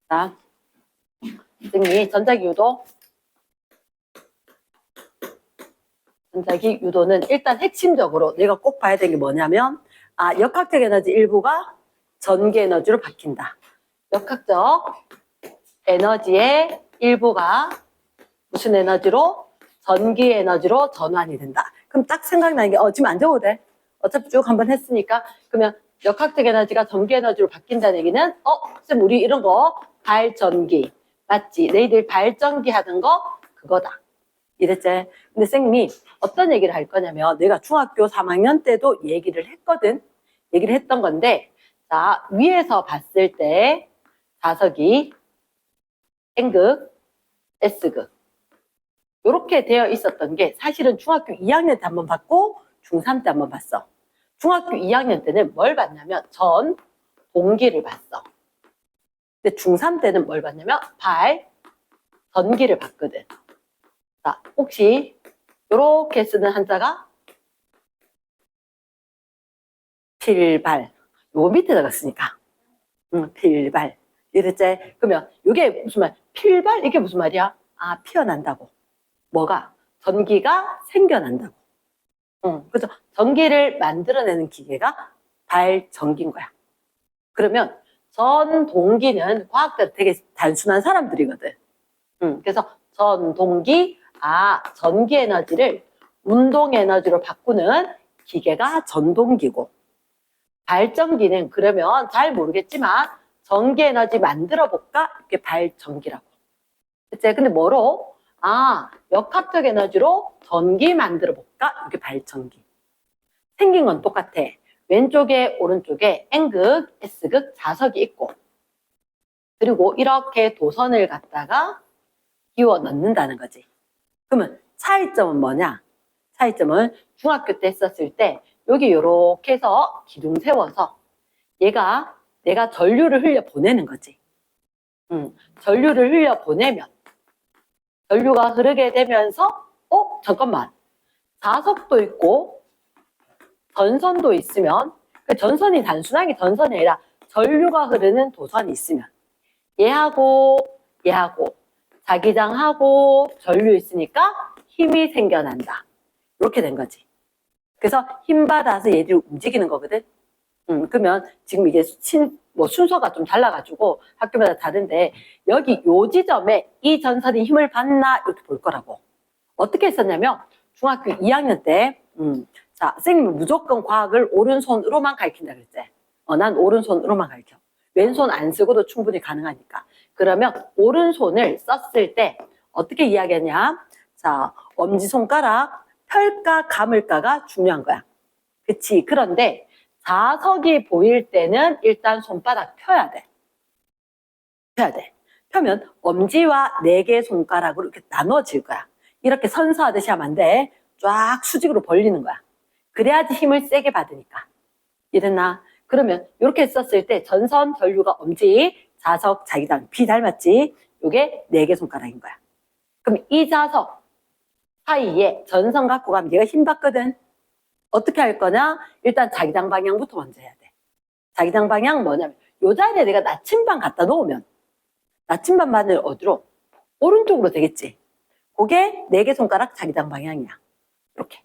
자, 선생님이 전자기 유도는 일단 핵심적으로 내가 꼭 봐야 되는 게 뭐냐면, 역학적 에너지 일부가 전기 에너지로 바뀐다. 역학적 에너지의 일부가 무슨 에너지로? 전기 에너지로 전환이 된다. 그럼 딱 생각나는 게, 지금 안 적어도 돼. 어차피 쭉 한번 했으니까. 그러면 역학적 에너지가 전기 에너지로 바뀐다는 얘기는, 쌤, 우리 이런 거 발전기. 맞지? 너희들 발전기 하던 거, 그거다. 이랬지? 근데 쌤이 어떤 얘기를 할 거냐면, 내가 중학교 3학년 때도 얘기를 했거든. 얘기를 했던 건데, 자, 위에서 봤을 때, 자석이 N극, S극. 이렇게 되어 있었던 게 사실은 중학교 2학년 때 한번 봤고 중3 때 한번 봤어. 중학교 2학년 때는 뭘 봤냐면 전 동기를 봤어. 근데 중3 때는 뭘 봤냐면 전기를 봤거든. 자, 혹시 이렇게 쓰는 한자가 필발. 요 밑에다가 쓰니까. 필발. 이랬지? 그러면 이게 무슨 말? 필발? 이게 무슨 말이야? 피어난다고. 뭐가? 전기가 생겨난다고. 그래서 전기를 만들어내는 기계가 발전기인 거야. 그러면 전동기는 과학자들 되게 단순한 사람들이거든. 그래서 전동기, 전기 에너지를 운동 에너지로 바꾸는 기계가 전동기고, 발전기는 그러면 잘 모르겠지만 전기 에너지 만들어 볼까? 이게 발전기라고. 그치? 근데 뭐로? 역학적 에너지로 전기 만들어 볼까? 이게 발전기. 생긴 건 똑같아. 왼쪽에 오른쪽에 N극, S극 자석이 있고, 그리고 이렇게 도선을 갖다가 끼워 넣는다는 거지. 그러면 차이점은 뭐냐? 차이점은 중학교 때 했었을 때 여기 이렇게 해서 기둥 세워서 내가 전류를 흘려 보내는 거지. 전류를 흘려 보내면 전류가 흐르게 되면서 잠깐만, 자석도 있고 전선도 있으면, 그 전선이 단순하게 전선이 아니라 전류가 흐르는 도선이 있으면 얘하고 자기장하고 전류 있으니까 힘이 생겨난다. 이렇게 된 거지. 그래서 힘 받아서 얘들이 움직이는 거거든. 그러면 지금 이게 순서가 좀 달라가지고 학교마다 다른데, 여기 요 지점에 이 전선이 힘을 받나 이렇게 볼 거라고. 어떻게 했었냐면 중학교 2학년 때 자, 선생님은 무조건 과학을 오른손으로만 가르친다 그랬지. 난 오른손으로만 가르쳐. 왼손 안 쓰고도 충분히 가능하니까. 그러면 오른손을 썼을 때 어떻게 이야기하냐? 자, 엄지손가락 펼까 감을까가 중요한 거야. 그치? 그런데 자석이 보일 때는 일단 손바닥 펴야 돼. 펴면 엄지와 4개 손가락으로 이렇게 나눠질 거야. 이렇게 선서하듯이 하면 안 돼. 쫙 수직으로 벌리는 거야. 그래야지 힘을 세게 받으니까. 이랬나? 그러면 이렇게 썼을 때 전선, 전류가 엄지, 자석, 자기장, 비 닮았지? 요게 4개 손가락인 거야. 그럼 이 자석 사이에 전선 갖고 가면 얘가 힘 받거든. 어떻게 할 거냐? 일단 자기장 방향부터 먼저 해야 돼. 자기장 방향 뭐냐면 요 자리에 내가 나침반 갖다 놓으면 나침반 바늘 어디로? 오른쪽으로 되겠지. 그게 4개 손가락 자기장 방향이야. 이렇게.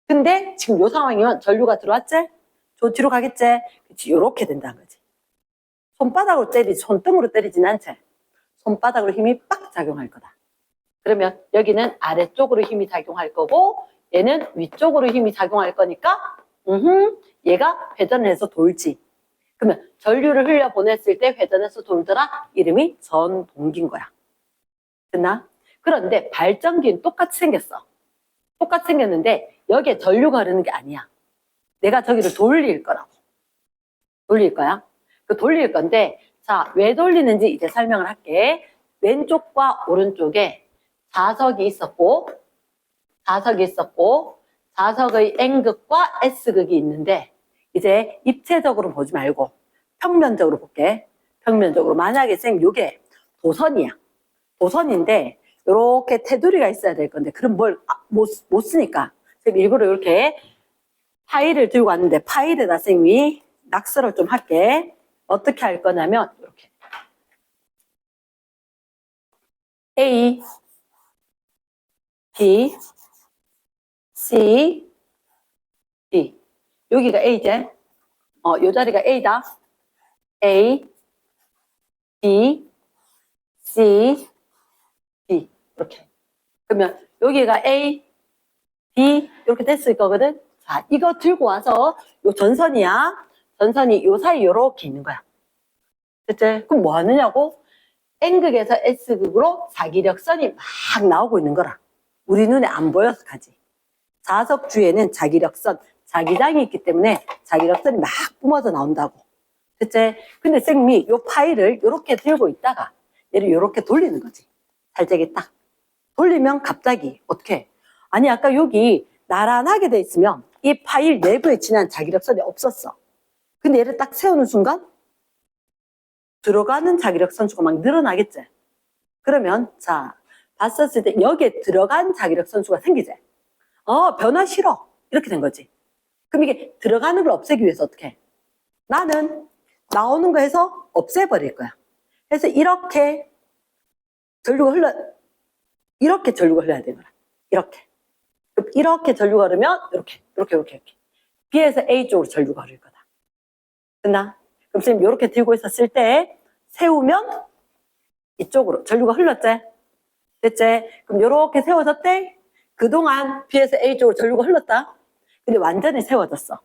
근데 지금 요 상황이면 전류가 들어왔지? 저 뒤로 가겠지? 그치, 요렇게 된다는 거지. 손바닥으로 때리지, 손등으로 때리진 않지? 손바닥으로 힘이 빡 작용할 거다. 그러면 여기는 아래쪽으로 힘이 작용할 거고, 얘는 위쪽으로 힘이 작용할 거니까, 얘가 회전을 해서 돌지. 그러면 전류를 흘려 보냈을 때 회전해서 돌더라? 이름이 전동기인 거야. 됐나? 그런데 발전기는 똑같이 생겼어. 똑같이 생겼는데 여기에 전류가 흐르는 게 아니야. 내가 저기를 돌릴 거라고. 돌릴 거야. 그 돌릴 건데, 자, 왜 돌리는지 이제 설명을 할게. 왼쪽과 오른쪽에 자석이 있었고, 자석의 N극과 S극이 있는데, 이제 입체적으로 보지 말고 평면적으로 볼게. 평면적으로. 만약에 쌤, 요게 도선이야. 도선인데 이렇게 테두리가 있어야 될 건데, 그럼 못 쓰니까 쌤 일부러 이렇게 파일을 들고 왔는데, 파일에다 쌤이 낙서를 좀 할게. 어떻게 할 거냐면 이렇게 A, B, C, D. 여기가 A제. 요 자리가 A다. A, B, C, D. 이렇게. 그러면 여기가 A, B 이렇게 됐을 거거든. 자, 이거 들고 와서 요 전선이야. 전선이 요 사이 요렇게 있는 거야. 됐지? 그럼 뭐 하느냐고? N극에서 S극으로 자기력선이 막 나오고 있는 거라. 우리 눈에 안 보여서 가지. 자석주에는 자기력선, 자기장이 있기 때문에 자기력선이 막 뿜어져 나온다고. 됐지? 근데 쌤이 요 파일을 요렇게 들고 있다가 얘를 요렇게 돌리는 거지. 살짝이 딱. 돌리면 갑자기 어떻게? 아니 아까 여기 나란하게 돼 있으면 이 파일 내부에 지난 자기력선이 없었어. 근데 얘를 딱 세우는 순간 들어가는 자기력선수가 막 늘어나겠지. 그러면 자 봤었을 때 여기에 들어간 자기력선수가 생기지. 변화 싫어. 이렇게 된 거지. 그럼 이게 들어가는 걸 없애기 위해서 어떻게 해? 나는 나오는 거 해서 없애버릴 거야. 그래서 이렇게 이렇게 전류가 흘러야 되는 거야. 이렇게 전류가 흐르면 이렇게 B에서 A 쪽으로 전류가 흐를 거다. 됐나? 그럼 선생님 이렇게 들고 있었을 때 세우면 이쪽으로 전류가 흘렀지? 됐지? 그럼 이렇게 세워졌대? 그동안 B에서 A 쪽으로 전류가 흘렀다? 근데 완전히 세워졌어.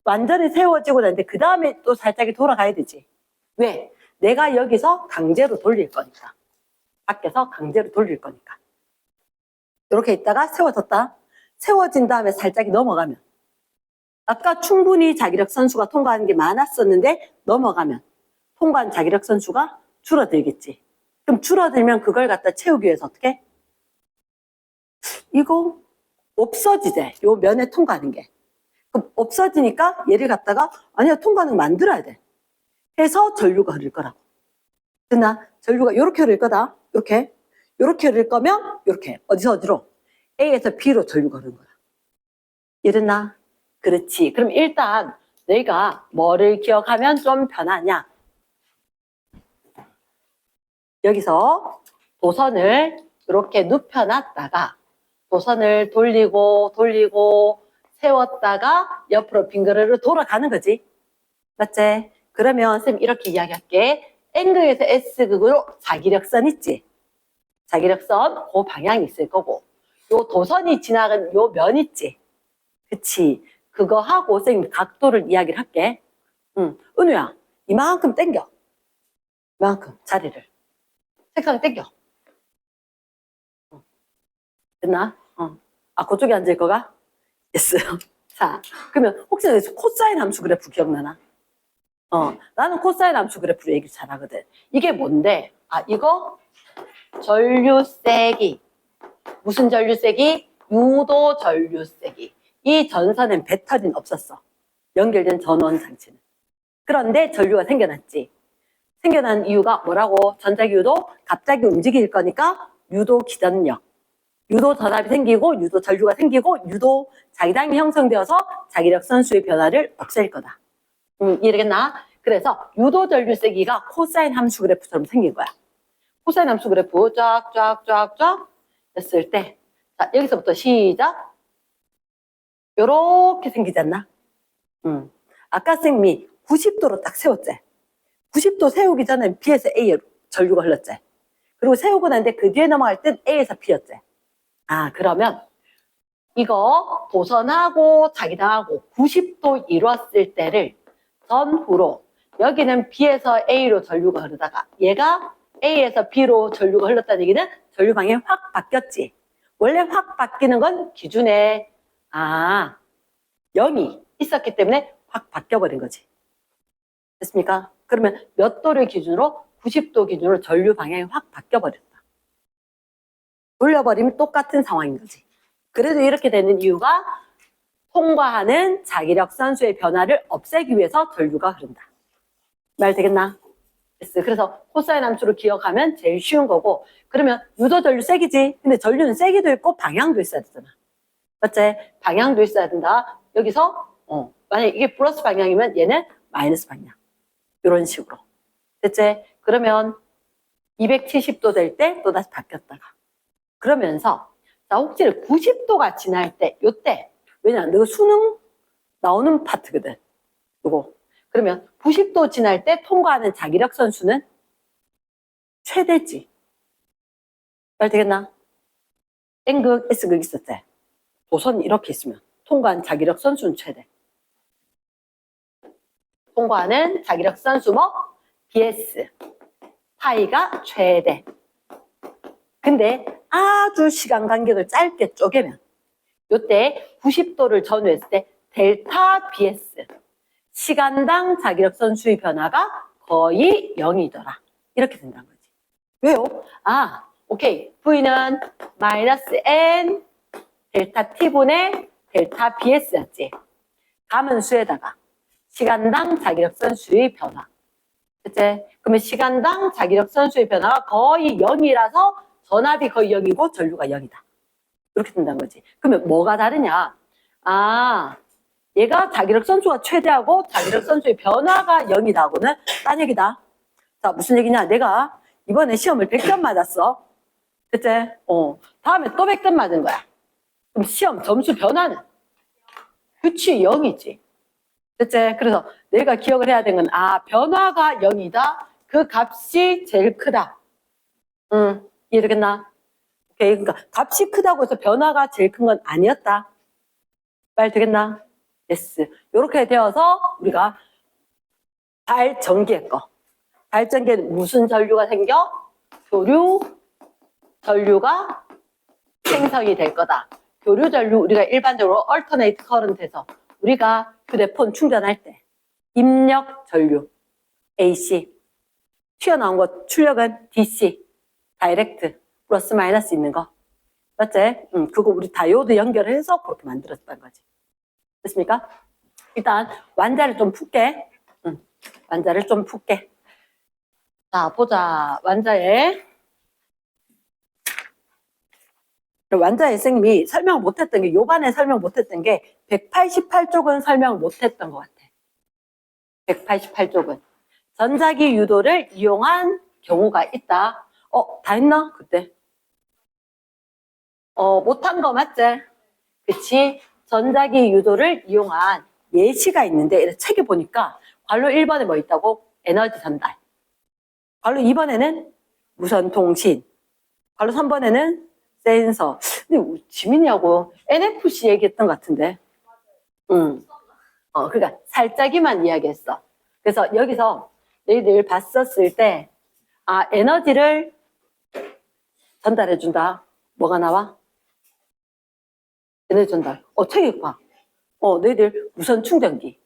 완전히 세워지고 나는데 그 다음에 또 살짝이 돌아가야 되지. 왜? 내가 여기서 강제로 돌릴 거니까. 밖에서 강제로 돌릴 거니까. 이렇게 있다가 세워졌다. 세워진 다음에 살짝이 넘어가면 아까 충분히 자기력 선수가 통과하는 게 많았었는데 넘어가면 통과한 자기력 선수가 줄어들겠지. 그럼 줄어들면 그걸 갖다 채우기 위해서 어떻게? 이거 없어지대. 요 면에 통과하는 게. 그럼 없어지니까 얘를 갖다가 아니야 통과는 만들어야 돼. 해서 전류가 흐를 거라고. 됐나? 전류가 이렇게 흐를 거다. 이렇게 흐를 거면 이렇게 어디서 어디로? A에서 B로 전류가 흐르는 거야. 이랬나? 그렇지. 그럼 일단 내가 뭐를 기억하면 좀 편하냐? 여기서 도선을 이렇게 눕혀놨다가 도선을 돌리고 세웠다가 옆으로 빈 그릇으로 돌아가는 거지. 맞지? 그러면 쌤 이렇게 이야기할게. N극에서 S극으로 자기력선 있지? 자기력선 그 방향이 있을 거고 요 도선이 지나간 요 면 있지? 그치? 그거 하고 쌤 각도를 이야기를 할게. 은우야 이만큼 당겨. 이만큼 자리를. 책상 당겨. 됐나? 그쪽에 앉을 거가? 됐어요. 자, 그러면 혹시 코사인 함수 그래프 기억나나? 나는 코사인 함수 그래프로 얘기를 잘하거든. 이게 뭔데? 이거 전류 세기. 무슨 전류 세기? 유도 전류 세기. 이 전선엔 배터리는 없었어. 연결된 전원 장치는. 그런데 전류가 생겨났지. 생겨난 이유가 뭐라고? 전자기유도 갑자기 움직일 거니까 유도 기전력. 유도 전압이 생기고 유도 전류가 생기고 유도 자기장이 형성되어서 자기력 선수의 변화를 없앨 거다. 이해되겠나? 그래서 유도 전류 세기가 코사인 함수 그래프처럼 생긴 거야. 코사인 함수 그래프 쫙 했을 때 자, 여기서부터 시작. 요렇게 생기지 않나? 아까 쌤이 90도로 딱 세웠지? 90도 세우기 전에 B에서 A로 전류가 흘렀지? 그리고 세우고 난데 그 뒤에 넘어갈 땐 A에서 B였지? 그러면 이거 도선하고 자기장하고 90도 이뤘을 때를 전후로 여기는 B에서 A로 전류가 흐르다가 얘가 A에서 B로 전류가 흘렀다는 얘기는 전류 방향이 확 바뀌었지. 원래 확 바뀌는 건 기준에 0이 있었기 때문에 확 바뀌어버린 거지. 됐습니까? 그러면 몇 도를 기준으로? 90도 기준으로 전류 방향이 확 바뀌어버렸다. 돌려버리면 똑같은 상황인 거지. 그래도 이렇게 되는 이유가 통과하는 자기력 선수의 변화를 없애기 위해서 전류가 흐른다. 말 되겠나? 그래서 코사인 함수를 기억하면 제일 쉬운 거고 그러면 유도 전류 세기지. 근데 전류는 세기도 있고 방향도 있어야 되잖아. 맞지? 방향도 있어야 된다. 여기서 만약에 이게 플러스 방향이면 얘는 마이너스 방향. 이런 식으로. 됐지? 그러면 270도 될 때 또다시 바뀌었다가. 그러면서 자, 혹시 90도가 지날 때, 요때, 왜냐, 너 수능 나오는 파트거든. 요거. 그러면 90도 지날 때 통과하는 자기력 선수는 최대지. 말 되겠나? N극, S극 있었지? 도선이 이렇게 있으면 통과한 자기력 선수는 최대. 통과하는 자기력 선수 뭐? BS. 파이가 최대. 근데 아주 시간 간격을 짧게 쪼개면 요때 90도를 전후했을 때 델타 BS. 시간당 자기력 선수의 변화가 거의 0이더라. 이렇게 된다는 거지. 왜요? 아, 오케이. V는 마이너스 N 델타 T분의 델타 BS였지. 가문수에다가 시간당 자기력 선수의 변화. 그치? 그러면 시간당 자기력 선수의 변화가 거의 0이라서 전압이 거의 0이고 전류가 0이다. 이렇게 된다는 거지. 그러면 뭐가 다르냐? 아, 얘가 자기력 선수가 최대하고 자기력 선수의 변화가 0이다고는 딴 얘기다. 자, 무슨 얘기냐? 내가 이번에 시험을 100점 맞았어. 그치? 다음에 또 100점 맞은 거야. 그럼 시험 점수 변화는? 그치, 0이지. 그치? 그래서 내가 기억을 해야 되는 건, 아, 변화가 0이다. 그 값이 제일 크다. 이해되겠나? 오케이. 그러니까 값이 크다고 해서 변화가 제일 큰 건 아니었다. 말 되겠나? yes. 이렇게 되어서 우리가 발전기의 거. 발전기에는 무슨 전류가 생겨? 교류 전류가 생성이 될 거다. 교류 전류 우리가 일반적으로 얼터네이트 커런트에서 우리가 휴대폰 충전할 때 입력 전류 AC 튀어나온 거 출력은 DC 다이렉트 플러스 마이너스 있는 거 맞지? 그거 우리 다이오드 연결해서 그렇게 만들었던 거지. 됐습니까? 일단 완자를 좀 풀게. 완자를 좀 풀게. 자, 보자. 완자에 선생님이 설명을 못했던 게 요반에 설명 못했던 게 188쪽은 설명을 못했던 것 같아. 188쪽은 전자기 유도를 이용한 경우가 있다. 다 했나? 그때? 못한 거 맞지? 그치? 전자기 유도를 이용한 예시가 있는데 책에 보니까 관로 1번에 뭐 있다고? 에너지 전달. 관로 2번에는 무선 통신. 관로 3번에는 센서. 근데 지민이하고 NFC 얘기했던 것 같은데. 그러니까 살짝이만 이야기했어. 그래서 여기서 너희들 봤었을 때, 아, 에너지를 전달해준다. 뭐가 나와? 에너지 전달. 책에 봐. 너희들 무선 충전기.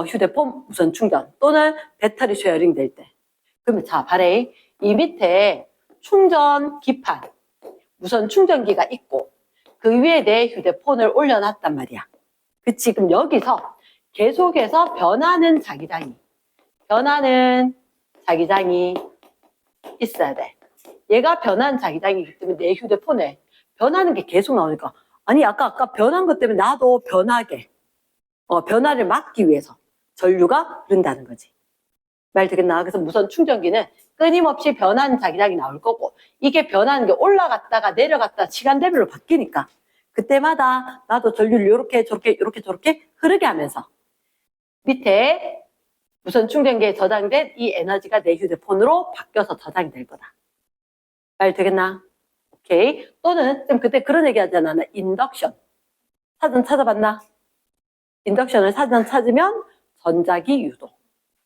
휴대폰 무선 충전. 또는 배터리 쉐어링 될 때. 그러면 자, 바레이. 이 밑에 충전 기판. 무선 충전기가 있고, 그 위에 내 휴대폰을 올려놨단 말이야. 그치? 그럼 여기서 계속해서 변하는 자기장이 있어야 돼. 얘가 변한 자기장이기 때문에 내 휴대폰에 변하는 게 계속 나오니까 아니 아까 변한 것 때문에 나도 변하게 변화를 막기 위해서 전류가 흐른다는 거지. 말 되겠나? 그래서 무선 충전기는 끊임없이 변하는 자기장이 나올 거고 이게 변하는 게 올라갔다가 내려갔다 시간대별로 바뀌니까 그때마다 나도 전류를 이렇게 저렇게 흐르게 하면서 밑에 무선 충전기에 저장된 이 에너지가 내 휴대폰으로 바뀌어서 저장이 될 거다. 말 되겠나? 오케이. 또는 좀 그때 그런 얘기 하잖아. 인덕션. 사전 찾아봤나? 인덕션을 사전 찾으면 전자기 유도.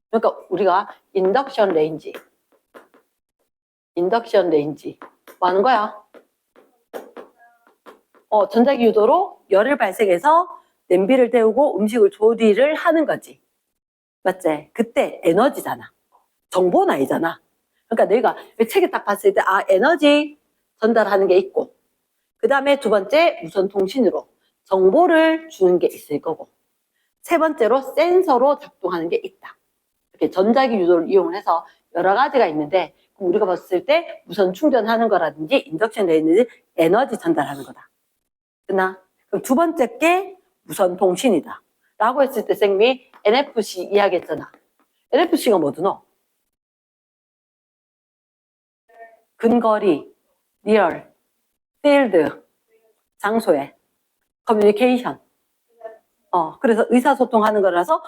그러니까 우리가 인덕션 레인지 뭐 하는 거야? 전자기 유도로 열을 발생해서 냄비를 데우고 음식을 조리를 하는 거지. 맞지? 그때 에너지잖아. 정보는 아니잖아. 그러니까 내가 책에 딱 봤을 때 에너지 전달하는 게 있고 그 다음에 두 번째 무선 통신으로 정보를 주는 게 있을 거고 세 번째로 센서로 작동하는 게 있다. 이렇게 전자기 유도를 이용해서 여러 가지가 있는데 우리가 봤을 때 무선 충전하는 거라든지 인덕션 되어 에너지 전달하는 거다. 됐나? 그럼 두 번째 게 무선 통신이다. 라고 했을 때 쌤이 NFC 이야기했잖아. NFC가 뭐든 근거리, near, field, 장소에, communication. 그래서 의사소통하는 거라서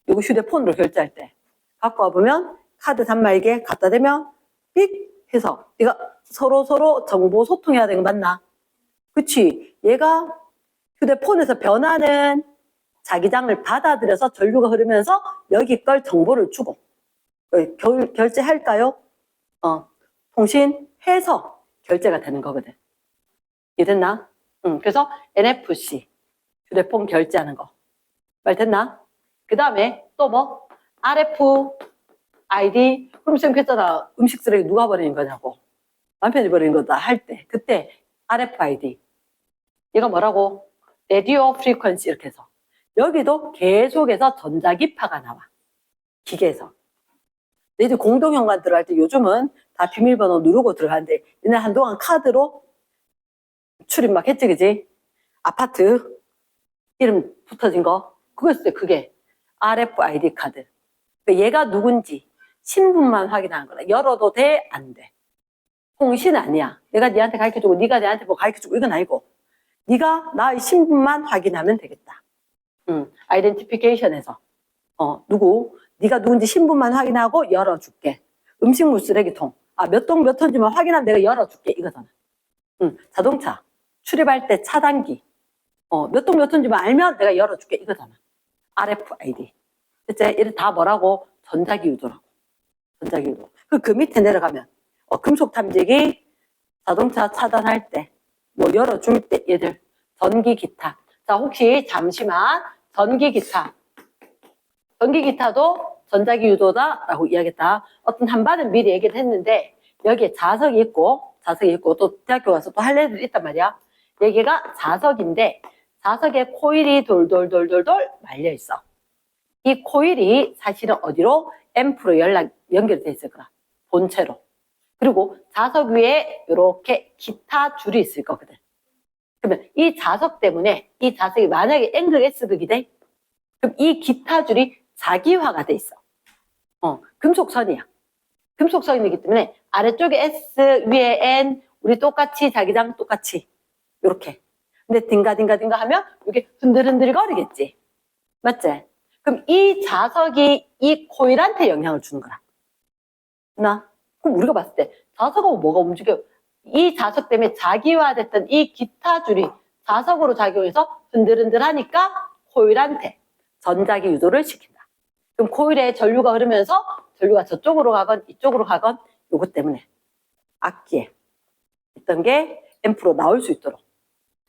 이거 휴대폰으로 결제할 때 갖고 와보면 카드 단말기에 갖다 대면 삑 해서 네가 서로 정보 소통해야 되는 거 맞나? 그치? 얘가 휴대폰에서 변하는 자기장을 받아들여서 전류가 흐르면서 여기 걸 정보를 주고 결제할까요? 통신해서 결제가 되는 거거든. 이해됐나? 그래서 NFC 휴대폰 결제하는 거 말 됐나? 그 다음에 또 뭐? RFID. 그럼 쌤 그랬잖아. 음식 쓰레기 누가 버리는 거냐고. 남편이 버리는 거다 할 때 그때 RFID 얘가 뭐라고? 라디오 프리퀀시 이렇게 해서 여기도 계속해서 전자기파가 나와. 기계에서. 너희들 공동현관 들어갈 때 요즘은 다 비밀번호 누르고 들어가는데 얘네 한동안 카드로 출입 막 했지 그지? 아파트 이름 붙어진 거 그거였어요. 그게 RFID 카드. 그러니까 얘가 누군지 신분만 확인하는 거라. 열어도 돼? 안 돼. 통신 아니야. 내가 니한테 가르쳐주고 니가 내한테 뭐 가르쳐주고 이건 아니고 네가 나의 신분만 확인하면 되겠다. 아이덴티피케이션에서 누구 네가 누군지 신분만 확인하고 열어줄게. 음식물 쓰레기통 몇 동 몇 톤지만 확인하면 내가 열어줄게 이거잖아. 자동차 출입할 때 차단기 몇 동 몇 톤지만 알면 내가 열어줄게 이거잖아. RFID. 이제 이래 다 뭐라고? 전자기 유도라고. 전자기 유도. 그 밑에 내려가면 금속 탐지기 자동차 차단할 때 뭐 열어줄 때 얘들 전기 기타. 자 혹시 잠시만 전기 기타도 전자기 유도다라고 이야기했다. 어떤 한 반은 미리 얘기를 했는데 여기에 자석이 있고 또 대학교 가서 또 할 애들이 있단 말이야. 여기가 자석인데 자석에 코일이 돌돌 말려 있어. 이 코일이 사실은 어디로? 앰프로 연결돼 있을 거야. 본체로. 그리고 자석 위에 이렇게 기타 줄이 있을 거거든. 그러면 이 자석 때문에 이 자석이 만약에 앵글 S극이 돼? 그럼 이 기타 줄이 자기화가 돼 있어. 금속선이야. 금속선이기 때문에 아래쪽에 S, 위에 N, 우리 똑같이 자기장 똑같이 요렇게. 근데 딩가 하면 이게 흔들흔들 거리겠지. 맞지? 그럼 이 자석이 이 코일한테 영향을 주는 거라. 그럼 우리가 봤을 때 자석하고 뭐가 움직여? 이 자석 때문에 자기화됐던 이 기타 줄이 자석으로 작용해서 흔들흔들 하니까 코일한테 전자기 유도를 시킨다. 그럼 코일에 전류가 흐르면서 전류가 저쪽으로 가건 이쪽으로 가건 요것 때문에 악기에 있던 게 앰프로 나올 수 있도록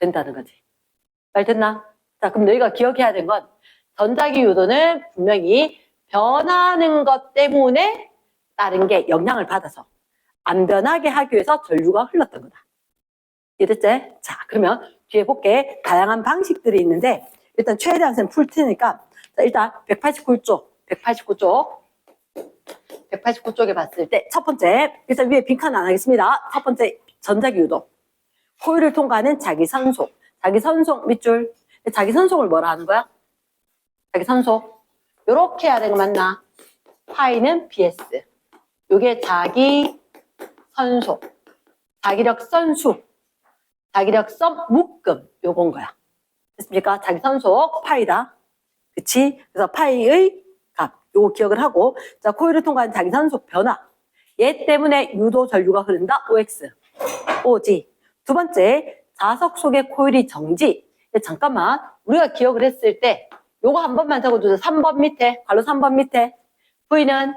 된다는 거지. 말 됐나? 자, 그럼 너희가 기억해야 되는 건 전자기 유도는 분명히 변하는 것 때문에 다른 게 영향을 받아서 안 변하게 하기 위해서 전류가 흘렀던 거다. 이해됐지? 자, 그러면 뒤에 볼게. 다양한 방식들이 있는데 일단 최대한 풀 테니까 자, 일단 189쪽에 봤을 때 첫 번째 일단 위에 빈칸 안 하겠습니다. 첫 번째 전자기 유도. 코일을 통과하는 자기선속. 자기선속 밑줄. 자기선속을 뭐라 하는 거야? 자기선속. 요렇게 해야 되는 거 맞나? 파이는 BS. 요게 자기선속. 자기력선수. 자기력선 묶음. 요건 거야. 됐습니까? 자기선속 파이다. 그치? 그래서 파이의 값. 요거 기억을 하고. 자, 코일을 통과하는 자기선속 변화. 얘 때문에 유도 전류가 흐른다. OX. OG. 두 번째, 자석 속의 코일이 정지. 잠깐만, 우리가 기억을 했을 때 요거 한 번만 적어주세요. 3번 밑에, 괄호 3번 밑에 V는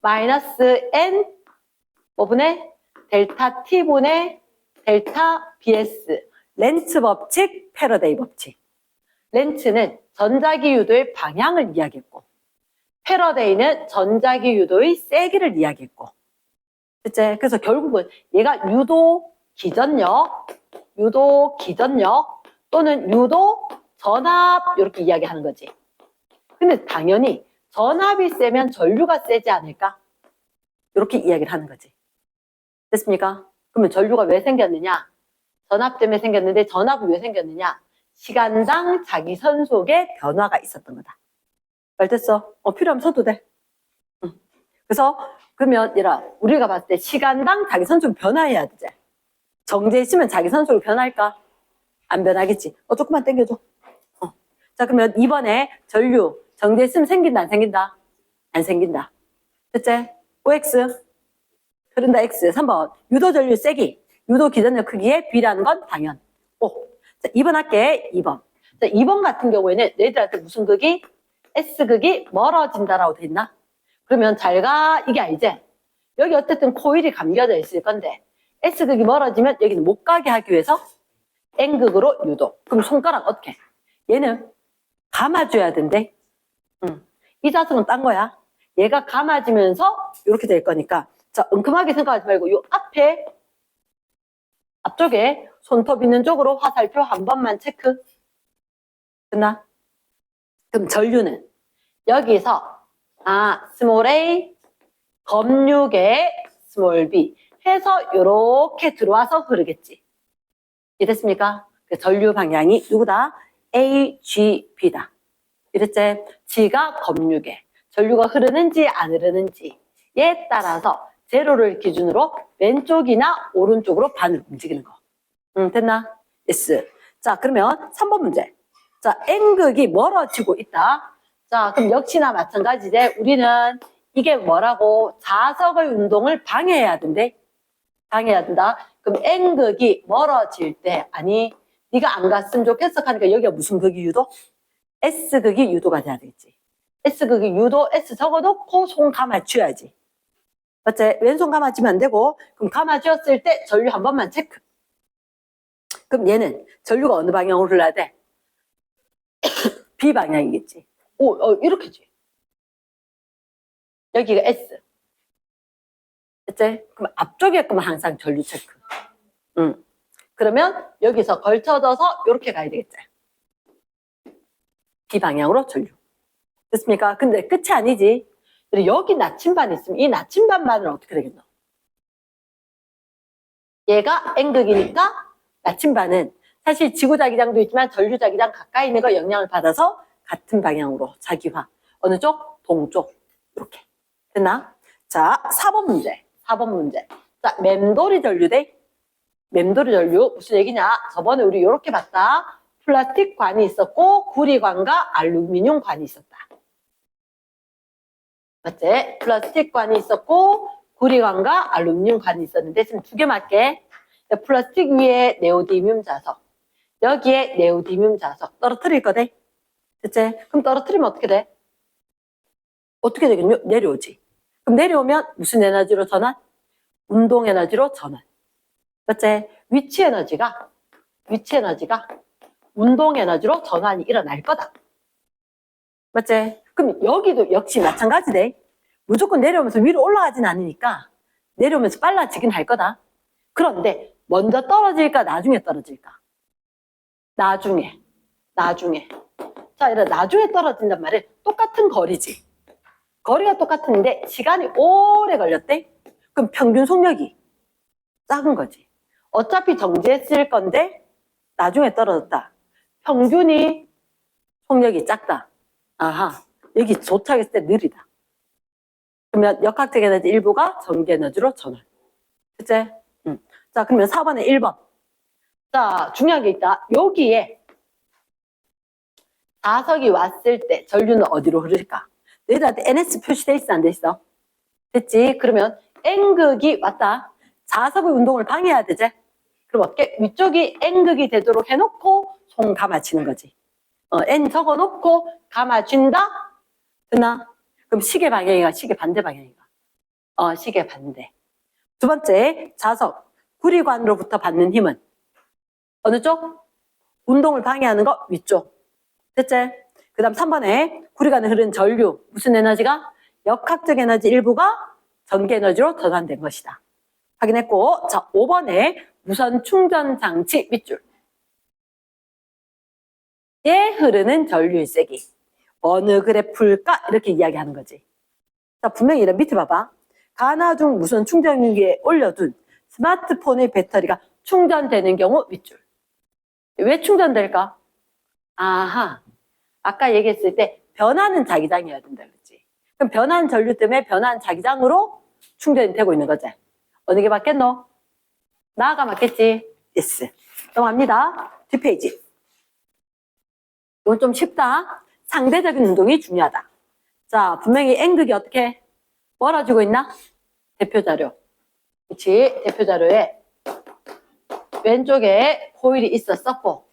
마이너스 N 5분의 델타 T분의 델타 BS. 렌츠 법칙, 패러데이 법칙. 렌츠는 전자기 유도의 방향을 이야기했고 패러데이는 전자기 유도의 세기를 이야기했고 그치? 그래서 결국은 얘가 유도 기전력 또는 유도 전압 이렇게 이야기하는 거지. 근데 당연히 전압이 세면 전류가 세지 않을까? 이렇게 이야기를 하는 거지. 됐습니까? 그러면 전류가 왜 생겼느냐? 전압 때문에 생겼는데 전압은 왜 생겼느냐? 시간당 자기 선속의 변화가 있었던 거다. 말 됐어? 필요하면 써도 돼. 그래서 그러면 얘라 우리가 봤을 때 시간당 자기선수로 변화해야 되지. 정제 있으면 자기선수로 변할까? 안 변하겠지. 조금만 당겨줘. 자, 그러면 이번에 전류 정제 있으면 생긴다 안 생긴다? 안 생긴다. 됐지? OX 흐른다 X. 3번 유도 전류 세기 유도 기전력 크기의 B라는 건 당연. 오. 자, 2번 할게. 2번. 자, 2번 같은 경우에는 너희들한테 무슨 극이? S극이 멀어진다라고 돼 있나? 그러면 잘 가. 이게 알지? 여기 어쨌든 코일이 감겨져 있을 건데 S극이 멀어지면 여기는 못 가게 하기 위해서 N극으로 유도. 그럼 손가락 어떻게? 얘는 감아줘야 된대. 이 자석은 딴 거야. 얘가 감아지면서 이렇게 될 거니까 자, 은큼하게 생각하지 말고 요 앞쪽에 손톱 있는 쪽으로 화살표 한 번만 체크. 됐나? 그럼 전류는 여기서 스몰 a 검육에 스몰 b 해서 이렇게 들어와서 흐르겠지. 이해됐습니까? 전류 방향이 누구다? A, G, B다. 이랬지? G가 검육에 전류가 흐르는지 안 흐르는지에 따라서 제로를 기준으로 왼쪽이나 오른쪽으로 반을 움직이는 거. 됐나? yes. 자, 그러면 3번 문제. 자, N극이 멀어지고 있다. 자, 그럼 역시나 마찬가지で우리는 이게 뭐라고? 자석의 운동을 방해해야 된대. 방해해야 된다. 그럼 N극이 멀어질 때, 아니, 네가 안 갔으면 좋겠어 하니까 여기가 무슨 극이 유도? S극이 유도가 돼야 되겠지. S극이 유도, S 적어놓고 손 감아줘야지. 맞지? 왼손 감아주면 안 되고, 그럼 감아주었을 때 전류 한 번만 체크. 그럼 얘는 전류가 어느 방향으로 흘러야 돼? B 방향이겠지. 이렇게지. 여기가 S. 됐지? 그럼 앞쪽에 거면 항상 전류 체크. 그러면 여기서 걸쳐져서 이렇게 가야 되겠지. B 방향으로 전류. 됐습니까? 근데 끝이 아니지. 여기 나침반이 있으면 이 나침반만은 어떻게 되겠노? 얘가 N극이니까 나침반은 사실 지구자기장도 있지만 전류자기장 가까이 있는 거 영향을 받아서 같은 방향으로 자기화. 어느 쪽? 동쪽. 이렇게. 됐나? 자, 4번 문제. 4번 문제. 자, 맴돌이 전류대. 맴돌이 전류 무슨 얘기냐? 저번에 우리 이렇게 봤다. 플라스틱 관이 있었고 구리관과 알루미늄 관이 있었다. 맞지? 플라스틱 관이 있었고 구리관과 알루미늄 관이 있었는데 지금 두 개 맞게. 플라스틱 위에 네오디뮴 자석. 여기에 네오디뮴 자석 떨어뜨릴 거대. 됐지? 그럼 떨어뜨리면 어떻게 돼? 어떻게 되겠냐? 내려오지. 그럼 내려오면 무슨 에너지로 전환? 운동 에너지로 전환. 맞지? 위치 에너지가 운동 에너지로 전환이 일어날 거다. 맞지? 그럼 여기도 역시 마찬가지대. 무조건 내려오면서 위로 올라가진 않으니까 내려오면서 빨라지긴 할 거다. 그런데 먼저 떨어질까 나중에 떨어질까? 나중에. 자, 이런 나중에 떨어진단 말이야. 똑같은 거리지. 거리가 똑같은데 시간이 오래 걸렸대? 그럼 평균 속력이 작은 거지. 어차피 정지했을 건데 나중에 떨어졌다. 평균이 속력이 작다. 아하, 여기 도착했을 때 느리다. 그러면 역학적 에너지 일부가 전기 에너지로 전환. 그치? 자, 그러면 4번에 1번. 자, 중요한 게 있다. 여기에 자석이 왔을 때 전류는 어디로 흐를까? 너희들한테 NS 표시돼 있어, 안 돼 있어? 됐지? 그러면 N극이 왔다. 자석의 운동을 방해해야 되지? 그럼 어떻게? 위쪽이 N극이 되도록 해놓고 손 감아치는 거지. N 적어놓고 감아준다? 됐나? 그럼 시계 방향이가 시계 반대 방향이가? 시계 반대. 두 번째, 자석. 구리관으로부터 받는 힘은 어느 쪽? 운동을 방해하는 거 위쪽. 됐지? 그 다음 3번에 구리관에 흐르는 전류. 무슨 에너지가? 역학적 에너지 일부가 전기 에너지로 전환된 것이다. 확인했고, 자, 5번에 무선 충전 장치 밑줄. 에 흐르는 전류의 세기. 어느 그래프일까? 이렇게 이야기하는 거지. 자, 분명히 이런 밑에 봐봐. 가나 중 무선 충전기에 올려둔 스마트폰의 배터리가 충전되는 경우 밑줄. 왜 충전될까? 아하. 아까 얘기했을 때 변하는 자기장이어야 된다 그랬지. 그럼 변하는 전류 때문에 변하는 자기장으로 충전이 되고 있는 거지. 어느 게 맞겠노? 나가 맞겠지? yes. 넘어갑니다. 뒷페이지. 이건 좀 쉽다. 상대적인 운동이 중요하다. 자, 분명히 N극이 어떻게 멀어지고 있나? 대표자료. 그렇지? 대표자료에 왼쪽에 코일이 있었었고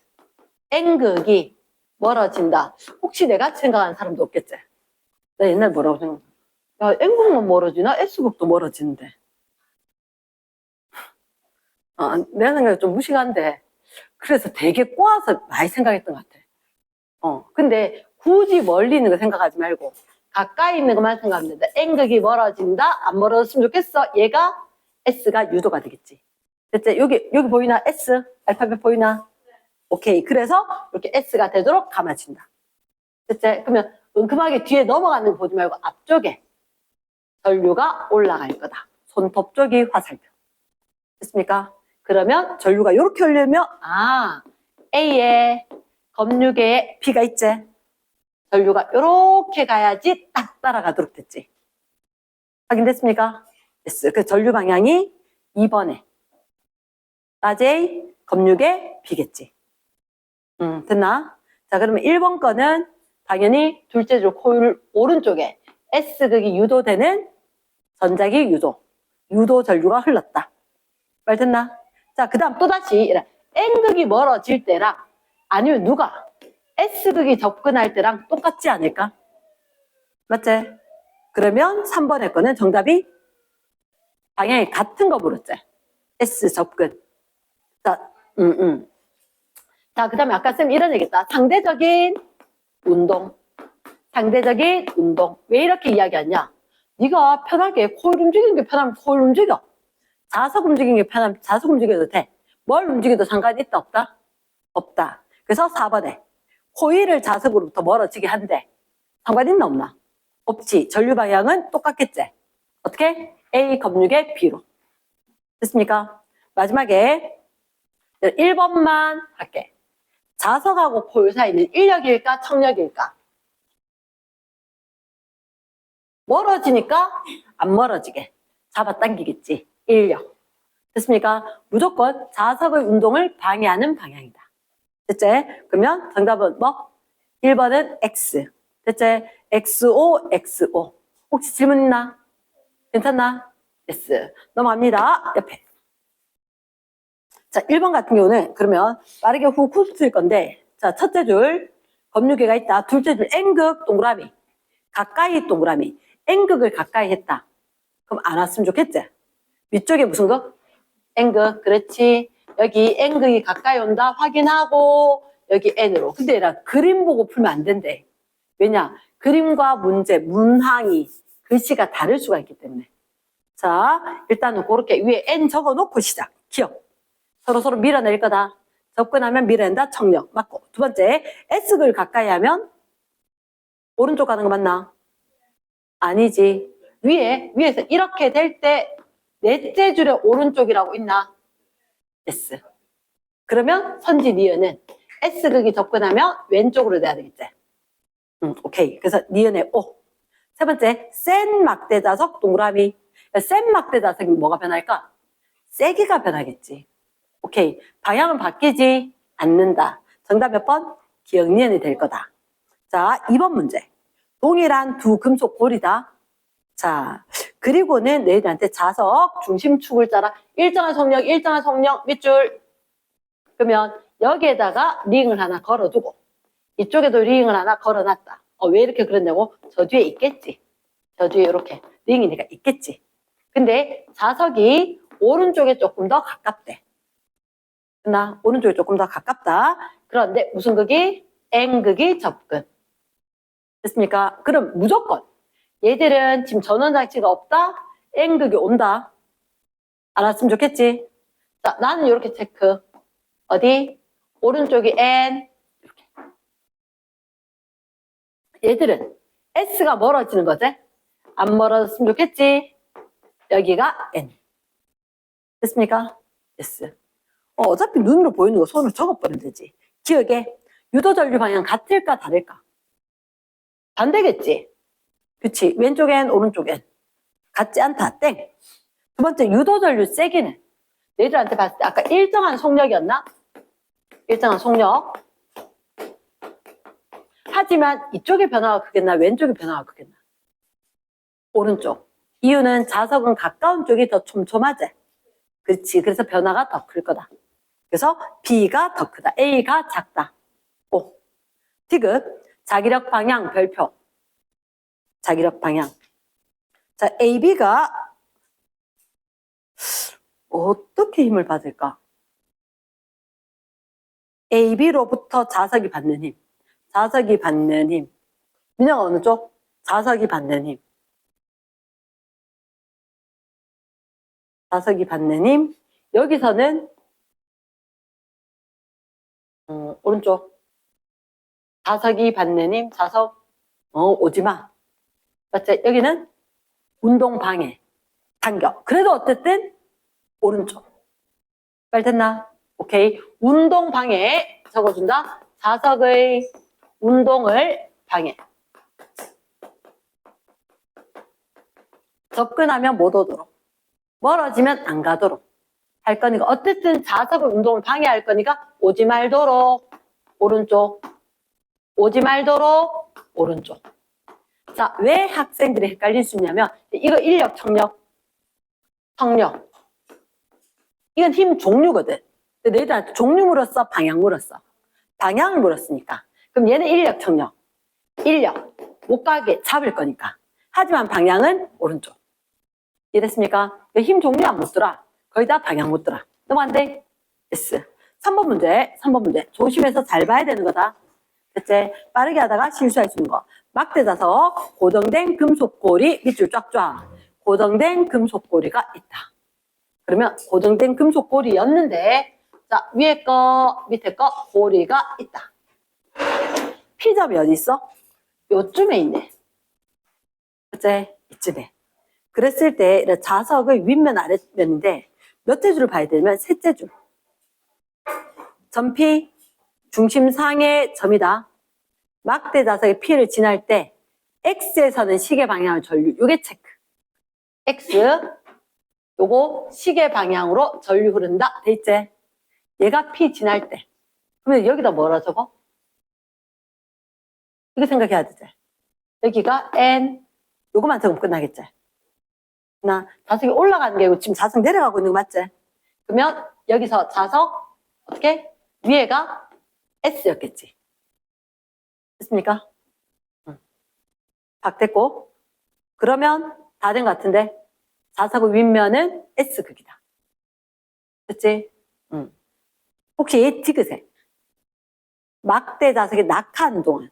N극이 멀어진다. 혹시 내가 생각하는 사람도 없겠지? 나 옛날 뭐라고 생각해? 야, N극만 멀어지나? S극도 멀어지는데. 내 생각에 좀 무식한데 그래서 되게 꼬아서 많이 생각했던 것 같아. 근데 굳이 멀리 있는 거 생각하지 말고 가까이 있는 것만 생각하면 된다. N극이 멀어진다? 안 멀어졌으면 좋겠어? 얘가 S가 유도가 되겠지. 됐지? 여기 보이나? S? 알파벳 보이나? 오케이. 그래서 이렇게 S가 되도록 감아진다. 됐지? 그러면 은큼하게 뒤에 넘어가는 거 보지 말고 앞쪽에 전류가 올라갈 거다. 손톱 쪽이 화살표. 됐습니까? 그러면 전류가 이렇게 흘리면 A에 검육에 B가 있지? 전류가 이렇게 가야지 딱 따라가도록 됐지. 확인됐습니까? 됐어요. 그 전류 방향이 2번에 A, 검육에 B겠지. 됐나? 자, 그러면 1번 거는 당연히 둘째 줄 코일 오른쪽에 S극이 유도되는 전자기 유도 전류가 흘렀다. 말 됐나? 자, 그 다음 또다시 N극이 멀어질 때랑 아니면 누가 S극이 접근할 때랑 똑같지 않을까? 맞지? 그러면 3번의 거는 정답이 방향이 같은 거 물었지? S 접근. 자, 자, 그 다음에 아까 쌤 이런 얘기했다. 상대적인 운동. 상대적인 운동. 왜 이렇게 이야기하냐? 네가 편하게 코일 움직이는 게 편하면 코일 움직여. 자석 움직이는 게 편하면 자석 움직여도 돼. 뭘 움직여도 상관이 있다 없다? 없다. 그래서 4번에 코일을 자석으로부터 멀어지게 한대. 상관 있나 없나? 없지. 전류 방향은 똑같겠지. 어떻게? A 검육의 B로. 됐습니까? 마지막에 1번만 할게. 자석하고 코일 사이는 인력일까 청력일까? 멀어지니까 안 멀어지게 잡아당기겠지. 인력. 됐습니까? 무조건 자석의 운동을 방해하는 방향이다. 됐지? 그러면 정답은 뭐? 1번은 X. 됐지? XO, XO. 혹시 질문 있나? 괜찮나? yes. 넘어갑니다. 옆에. 자, 1번 같은 경우는 그러면 빠르게 훅 훑을 건데, 자, 첫째 줄 검유계가 있다. 둘째 줄 N극 동그라미. 가까이 동그라미. N극을 가까이 했다. 그럼 안 왔으면 좋겠지? 위쪽에 무슨 극? N극. 그렇지. 여기 N극이 가까이 온다. 확인하고 여기 N으로. 근데 얘랑 그림 보고 풀면 안 된대. 왜냐? 그림과 문제, 문항이 글씨가 다를 수가 있기 때문에. 자, 일단은 그렇게 위에 N 적어놓고 시작. 기억. 서로 밀어낼 거다. 접근하면 밀어낸다. 청력. 맞고. 두 번째, S극을 가까이 하면 오른쪽 가는 거 맞나? 아니지. 위에서 이렇게 될 때 넷째 줄의 오른쪽이라고 있나? S. 그러면 선지 니은은 S극이 접근하면 왼쪽으로 돼야 되겠지. 오케이. 그래서 니은의 O. 세 번째, 센 막대 자석 동그라미. 센 막대 자석이 뭐가 변할까? 세기가 변하겠지. 오케이. 방향은 바뀌지 않는다. 정답 몇 번? 기억 니은이 될 거다. 자, 2번 문제. 동일한 두 금속 골이다. 자, 그리고는 너희들한테 자석 중심축을 짜라. 일정한 속력 밑줄. 그러면 여기에다가 링을 하나 걸어두고 이쪽에도 링을 하나 걸어놨다. 왜 이렇게 그랬냐고? 저 뒤에 있겠지. 저 뒤에 이렇게 링이니까 있겠지. 근데 자석이 오른쪽에 조금 더 가깝대. 오른쪽에 조금 더 가깝다. 그런데 무슨 극이? N극이 접근. 됐습니까? 그럼 무조건 얘들은 지금 전원장치가 없다? N극이 온다. 알았으면 좋겠지? 자, 나는 이렇게 체크. 어디? 오른쪽이 N. 이렇게. 얘들은 S가 멀어지는 거지? 안 멀어졌으면 좋겠지? 여기가 N. 됐습니까? yes. 어차피 눈으로 보이는 거 손으로 적어버리면 되지. 기억에 유도전류 방향 같을까 다를까? 반대겠지? 그치? 왼쪽 N, 오른쪽 N. 같지 않다. 땡. 두 번째, 유도전류 세기는 얘들한테 봤을 때 아까 일정한 속력이었나? 일정한 속력. 하지만 이쪽의 변화가 크겠나? 왼쪽의 변화가 크겠나? 오른쪽. 이유는 자석은 가까운 쪽이 더 촘촘하지. 그렇지. 그래서 변화가 더 클 거다. 그래서 B가 더 크다. A가 작다. O. 디귿. 자기력 방향 별표. 자기력 방향. 자, AB가 어떻게 힘을 받을까? AB로부터 자석이 받는 힘. 자석이 받는 힘. 민영아 어느 쪽? 자석이 받는 힘. 자석이 받는 힘. 여기서는 오른쪽. 자석이 받는 힘. 자석 오지마. 맞지? 여기는 운동 방해. 당겨. 그래도 어쨌든 오른쪽. 말 됐나? 오케이. 운동 방해 적어준다. 자석의 운동을 방해. 접근하면 못 오도록. 멀어지면 안 가도록 할 거니까 어쨌든 자석의 운동을 방해할 거니까 오지 말도록 오른쪽. 오지 말도록 오른쪽. 자, 왜 학생들이 헷갈릴 수 있냐면 이거 인력, 청력, 성력. 이건 힘 종류거든. 근데 너희들한테 종류 물었어? 방향 물었어? 방향을 물었으니까. 그럼 얘는 인력, 청력. 인력. 못 가게 잡을 거니까. 하지만 방향은 오른쪽. 이해됐습니까? 힘 종류 안 묻더라. 거의 다 방향 묻더라. 넘어간대? S. 3번 문제. 3번 문제. 조심해서 잘 봐야 되는 거다. 됐지? 빠르게 하다가 실수할 수 있는 거. 막대자석, 고정된 금속고리, 밑줄 쫙쫙. 고정된 금속고리가 있다. 그러면 고정된 금속고리였는데, 자, 위에 거, 밑에 거, 고리가 있다. P점이 어디 있어? 요쯤에 있네. 그치? 이쯤에. 그랬을 때 자석의 윗면 아랫면인데 몇째 줄을 봐야 되냐면 셋째 줄. 점P 중심상의 점이다. 막대 자석의 P를 지날 때 X에서는 시계 방향을 전류. 요게 체크. X 요거 시계 방향으로 전류 흐른다. 돼 있지? 얘가 P 지날 때. 그러면 여기다 뭐라 적어? 이거 생각해야 되지? 여기가 N 요거만 적으면 끝나겠지? 나 자석이 올라가는 게 아니고 지금 자석 내려가고 있는 거 맞지? 그러면 여기서 자석 어떻게? 위에가 S였겠지. 됐습니까? 박됐고. 그러면 다 된 것 같은데 자석의 윗면은 S 극이다. 됐지? 혹시 디귿에 막대 자석이 낙하하는 동안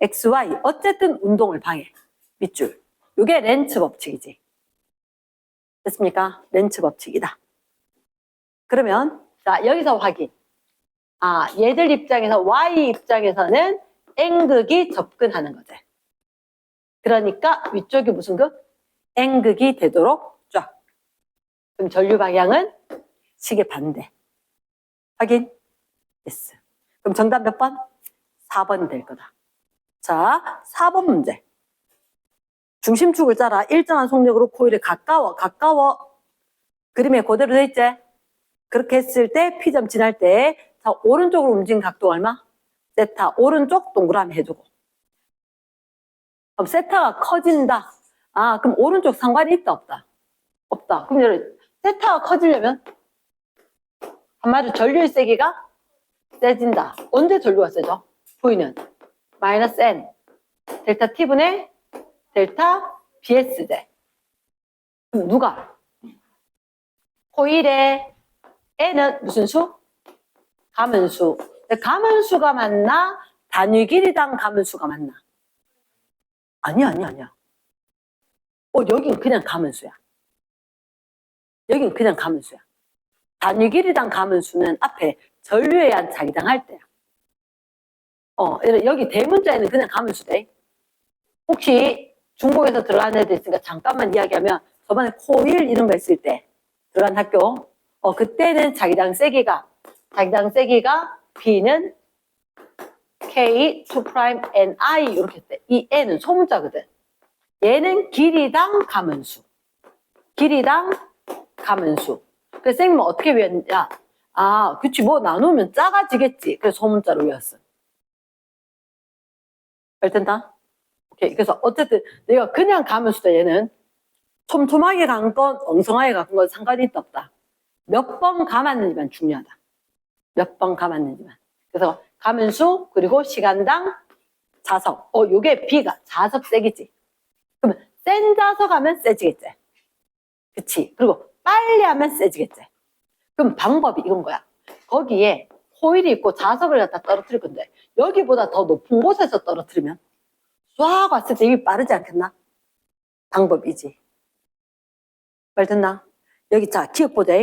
X, Y 어쨌든 운동을 방해. 밑줄. 이게 렌츠 법칙이지. 됐습니까? 렌츠 법칙이다. 그러면 자 여기서 확인. 아 얘들 입장에서 Y 입장에서는 N극이 접근하는 거지. 그러니까 위쪽이 무슨 극? N극이 되도록 쫙. 그럼 전류 방향은 시계 반대. 확인. 됐어. 그럼 정답 몇 번? 4번이 될 거다. 자 4번 문제. 중심축을 짜라. 일정한 속력으로 코일에 가까워. 그림에 그대로 돼 있지? 그렇게 했을 때 P점 지날 때 자, 오른쪽으로 움직인 각도가 얼마? 세타. 오른쪽 동그라미 해주고. 그럼 세타가 커진다. 아, 그럼 오른쪽 상관이 있다, 없다? 없다. 그럼 세타가 커지려면 한마디로 전류의 세기가 세진다. 언제 전류가 세죠? V는 마이너스 N. 델타 T분의 델타 BS제. 그럼 누가? 코일의 N은 무슨 수? 가면수. 가면수가 맞나? 단위 길이당 가면수가 맞나? 아니야. 여긴 그냥 가면수야. 여긴 그냥 가면수야. 단위 길이당 가면수는 앞에 전류에 의한 자기당 할 때야. 여기 대문자에는 그냥 가면수돼. 혹시 중복에서 들어간 애들 있으니까 잠깐만 이야기하면 저번에 코일 이런 거 했을 때 들어간 학교 그때는 자기당 세기가 B는 K, 2' NI 이렇게 했대. 이 N은 소문자거든. 얘는 길이당 가면수. 길이당 가면수. 그래서 선생님은 어떻게 외웠냐? 아, 그치, 뭐 나누면 작아지겠지. 그래서 소문자로 외웠어. 알 텐다? 오케이. 그래서 어쨌든 내가 그냥 가면수다, 얘는. 촘촘하게 간 건, 엉성하게 간 건 상관이 없다. 몇 번 감았는지만 중요하다. 몇 번 감았는지만. 그래서 가면수, 그리고 시간당 자석. 요게 B가 자석 세기지. 그러면 센 자석 하면 세지겠지. 그치? 그리고 빨리 하면 세지겠지. 그럼 방법이 이건 거야. 거기에 호일이 있고 자석을 갖다 떨어뜨릴 건데 여기보다 더 높은 곳에서 떨어뜨리면 쏴 왔을 때 이게 빠르지 않겠나? 방법이지. 말 듣나? 여기 자 기억 보자.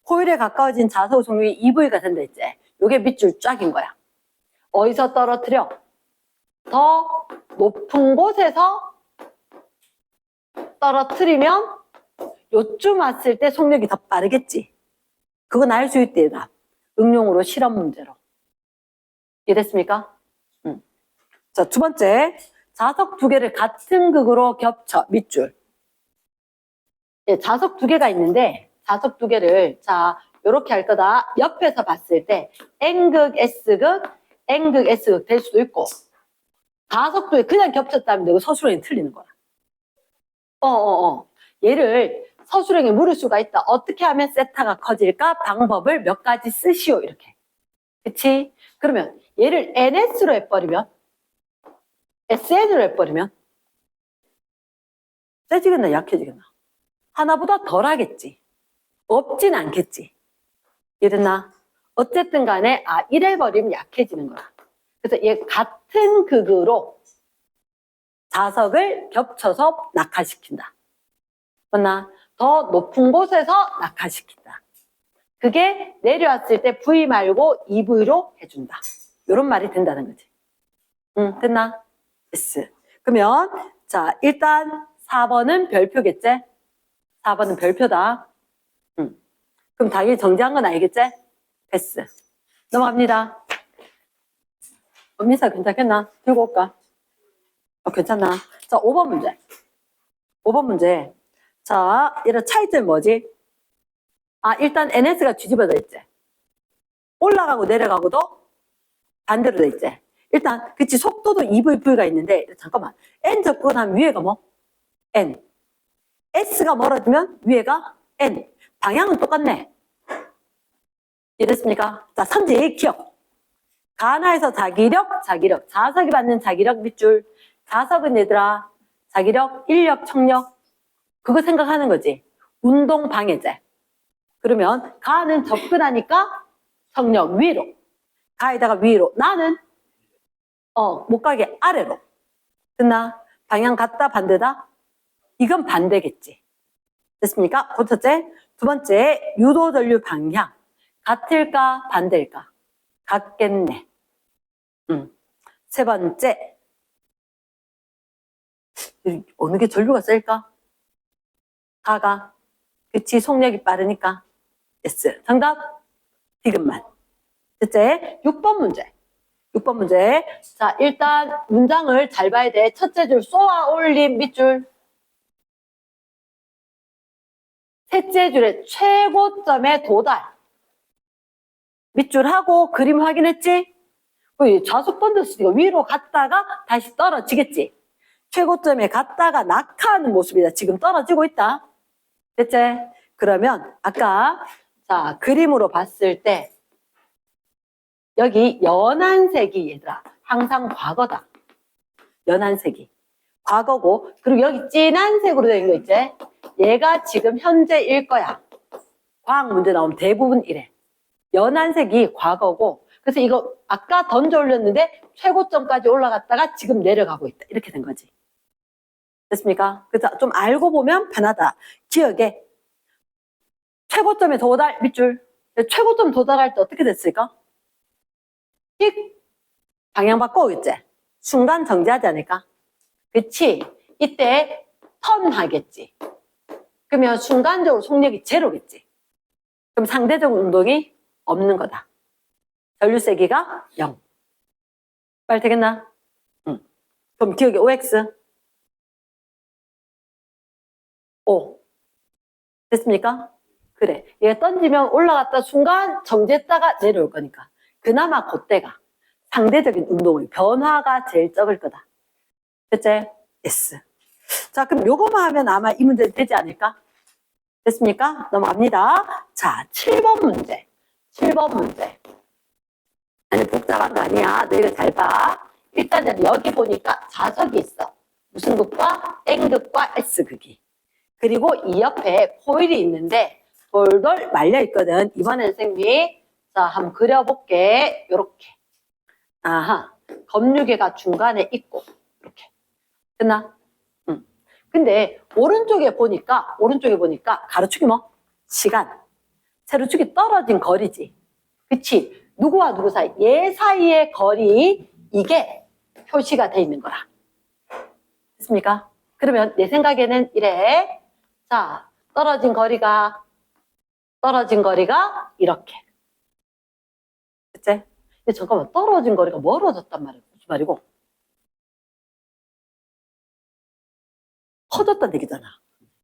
호일에 가까워진 자석 종류의 EV가 된다 했지. 요게 밑줄 쫙인 거야. 어디서 떨어뜨려? 더 높은 곳에서 떨어뜨리면 요쯤 왔을 때 속력이 더 빠르겠지. 그건 알 수 있대다. 응용으로 실험 문제로. 이해됐습니까? 자, 두 번째. 자석 두 개를 같은 극으로 겹쳐. 밑줄. 예, 자석 두 개가 있는데 자석 두 개를 자 요렇게 할 거다. 옆에서 봤을 때 N극, S극, N극, S극 될 수도 있고 자석 두 개 그냥 겹쳤다면 이거 서술형이 틀리는 거야. 얘를 서술형에 물을 수가 있다. 어떻게 하면 세타가 커질까? 방법을 몇 가지 쓰시오. 이렇게. 그치? 그러면 얘를 NS로 해버리면 SN으로 해버리면 세지겠나 약해지겠나? 하나보다 덜 하겠지. 없진 않겠지. 이해됐나? 어쨌든 간에 이래버리면 약해지는 거야. 그래서 얘 같은 극으로 자석을 겹쳐서 낙하시킨다. 맞나? 더 높은 곳에서 낙하시킨다. 그게 내려왔을 때 V 말고 EV로 해준다. 이런 말이 된다는 거지. 됐나? 됐어. 그러면 자 일단 4번은 별표겠지? 4번은 별표다. 그럼 당연히 정지한 건 알겠지? 됐어. 넘어갑니다. 민사 괜찮겠나? 들고 올까? 괜찮나? 자 5번 문제. 5번 문제. 자, 이런 차이점이 뭐지? 일단 NS가 뒤집어져 있지. 올라가고 내려가고도 반대로 돼 있지. 일단, 그치, 속도도 EVV가 있는데, 잠깐만. N 접근하면 위에가 뭐? N. S가 멀어지면 위에가 N. 방향은 똑같네. 이해됐습니까? 자, 선지 기억. 가나에서 자기력, 자석이 받는 자기력 밑줄. 자석은 얘들아, 자기력, 인력, 청력. 그거 생각하는 거지. 운동 방해제. 그러면 가는 접근하니까 청력 위로. 가에다가 위로. 나는 못 가게 아래로. 됐나? 방향 같다 반대다? 이건 반대겠지. 됐습니까? 그 첫째. 두 번째, 유도 전류 방향. 같을까 반대일까? 같겠네. 세 번째. 어느 게 전류가 셀까? 가가. 그치, 속력이 빠르니까. yes. 정답? 디귿만. 셋째, 6번 문제. 6번 문제. 자, 일단 문장을 잘 봐야 돼. 첫째 줄 쏘아 올림 밑줄. 셋째 줄에 최고점에 도달. 밑줄하고 그림 확인했지? 좌석 번졌으니까 위로 갔다가 다시 떨어지겠지. 최고점에 갔다가 낙하하는 모습이다. 지금 떨어지고 있다. 됐지? 그러면 아까 자 그림으로 봤을 때 여기 연한 색이 얘들아 항상 과거다. 연한 색이 과거고 그리고 여기 진한 색으로 되어 있는 거 있지? 얘가 지금 현재일 거야. 과학 문제 나오면 대부분 이래. 연한 색이 과거고 그래서 이거 아까 던져 올렸는데 최고점까지 올라갔다가 지금 내려가고 있다. 이렇게 된 거지. 됐습니까? 그래서 좀 알고 보면 편하다. 기억에 최고점에 도달 밑줄. 최고점 도달할 때 어떻게 됐을까? 띡 방향 바꿔오겠지. 순간 정지하지 않을까? 그치? 이때 턴 하겠지. 그러면 순간적으로 속력이 제로겠지. 그럼 상대적 운동이 없는 거다. 전류 세기가 0. 빨리 되겠나? 그럼 기억에 OX 5. 됐습니까? 그래. 얘가 던지면 올라갔다 순간 정지했다가 내려올 거니까. 그나마 그때가 상대적인 운동의 변화가 제일 적을 거다. 됐지? yes. 자, 그럼 요거만 하면 아마 이 문제 되지 않을까? 됐습니까? 넘어갑니다. 자, 7번 문제. 7번 문제. 아니, 복잡한 거 아니야. 너희가 잘 봐. 일단은 여기 보니까 자석이 있어. 무슨 극과? N극과 S극이. 그리고 이 옆에 코일이 있는데 돌돌 말려 있거든. 이번엔 선생님이 자, 한번 그려볼게. 요렇게. 아하. 검유계가 중간에 있고 이렇게. 됐나? 응. 근데 오른쪽에 보니까 가로축이 뭐? 시간. 세로축이 떨어진 거리지. 그치? 누구와 누구 사이? 얘 사이의 거리, 이게 표시가 돼 있는 거라. 됐습니까? 그러면 내 생각에는 이래. 자, 떨어진 거리가 이렇게. 그치? 근데 잠깐만, 떨어진 거리가 멀어졌단 말이야. 무슨 말이고? 커졌다는 얘기잖아.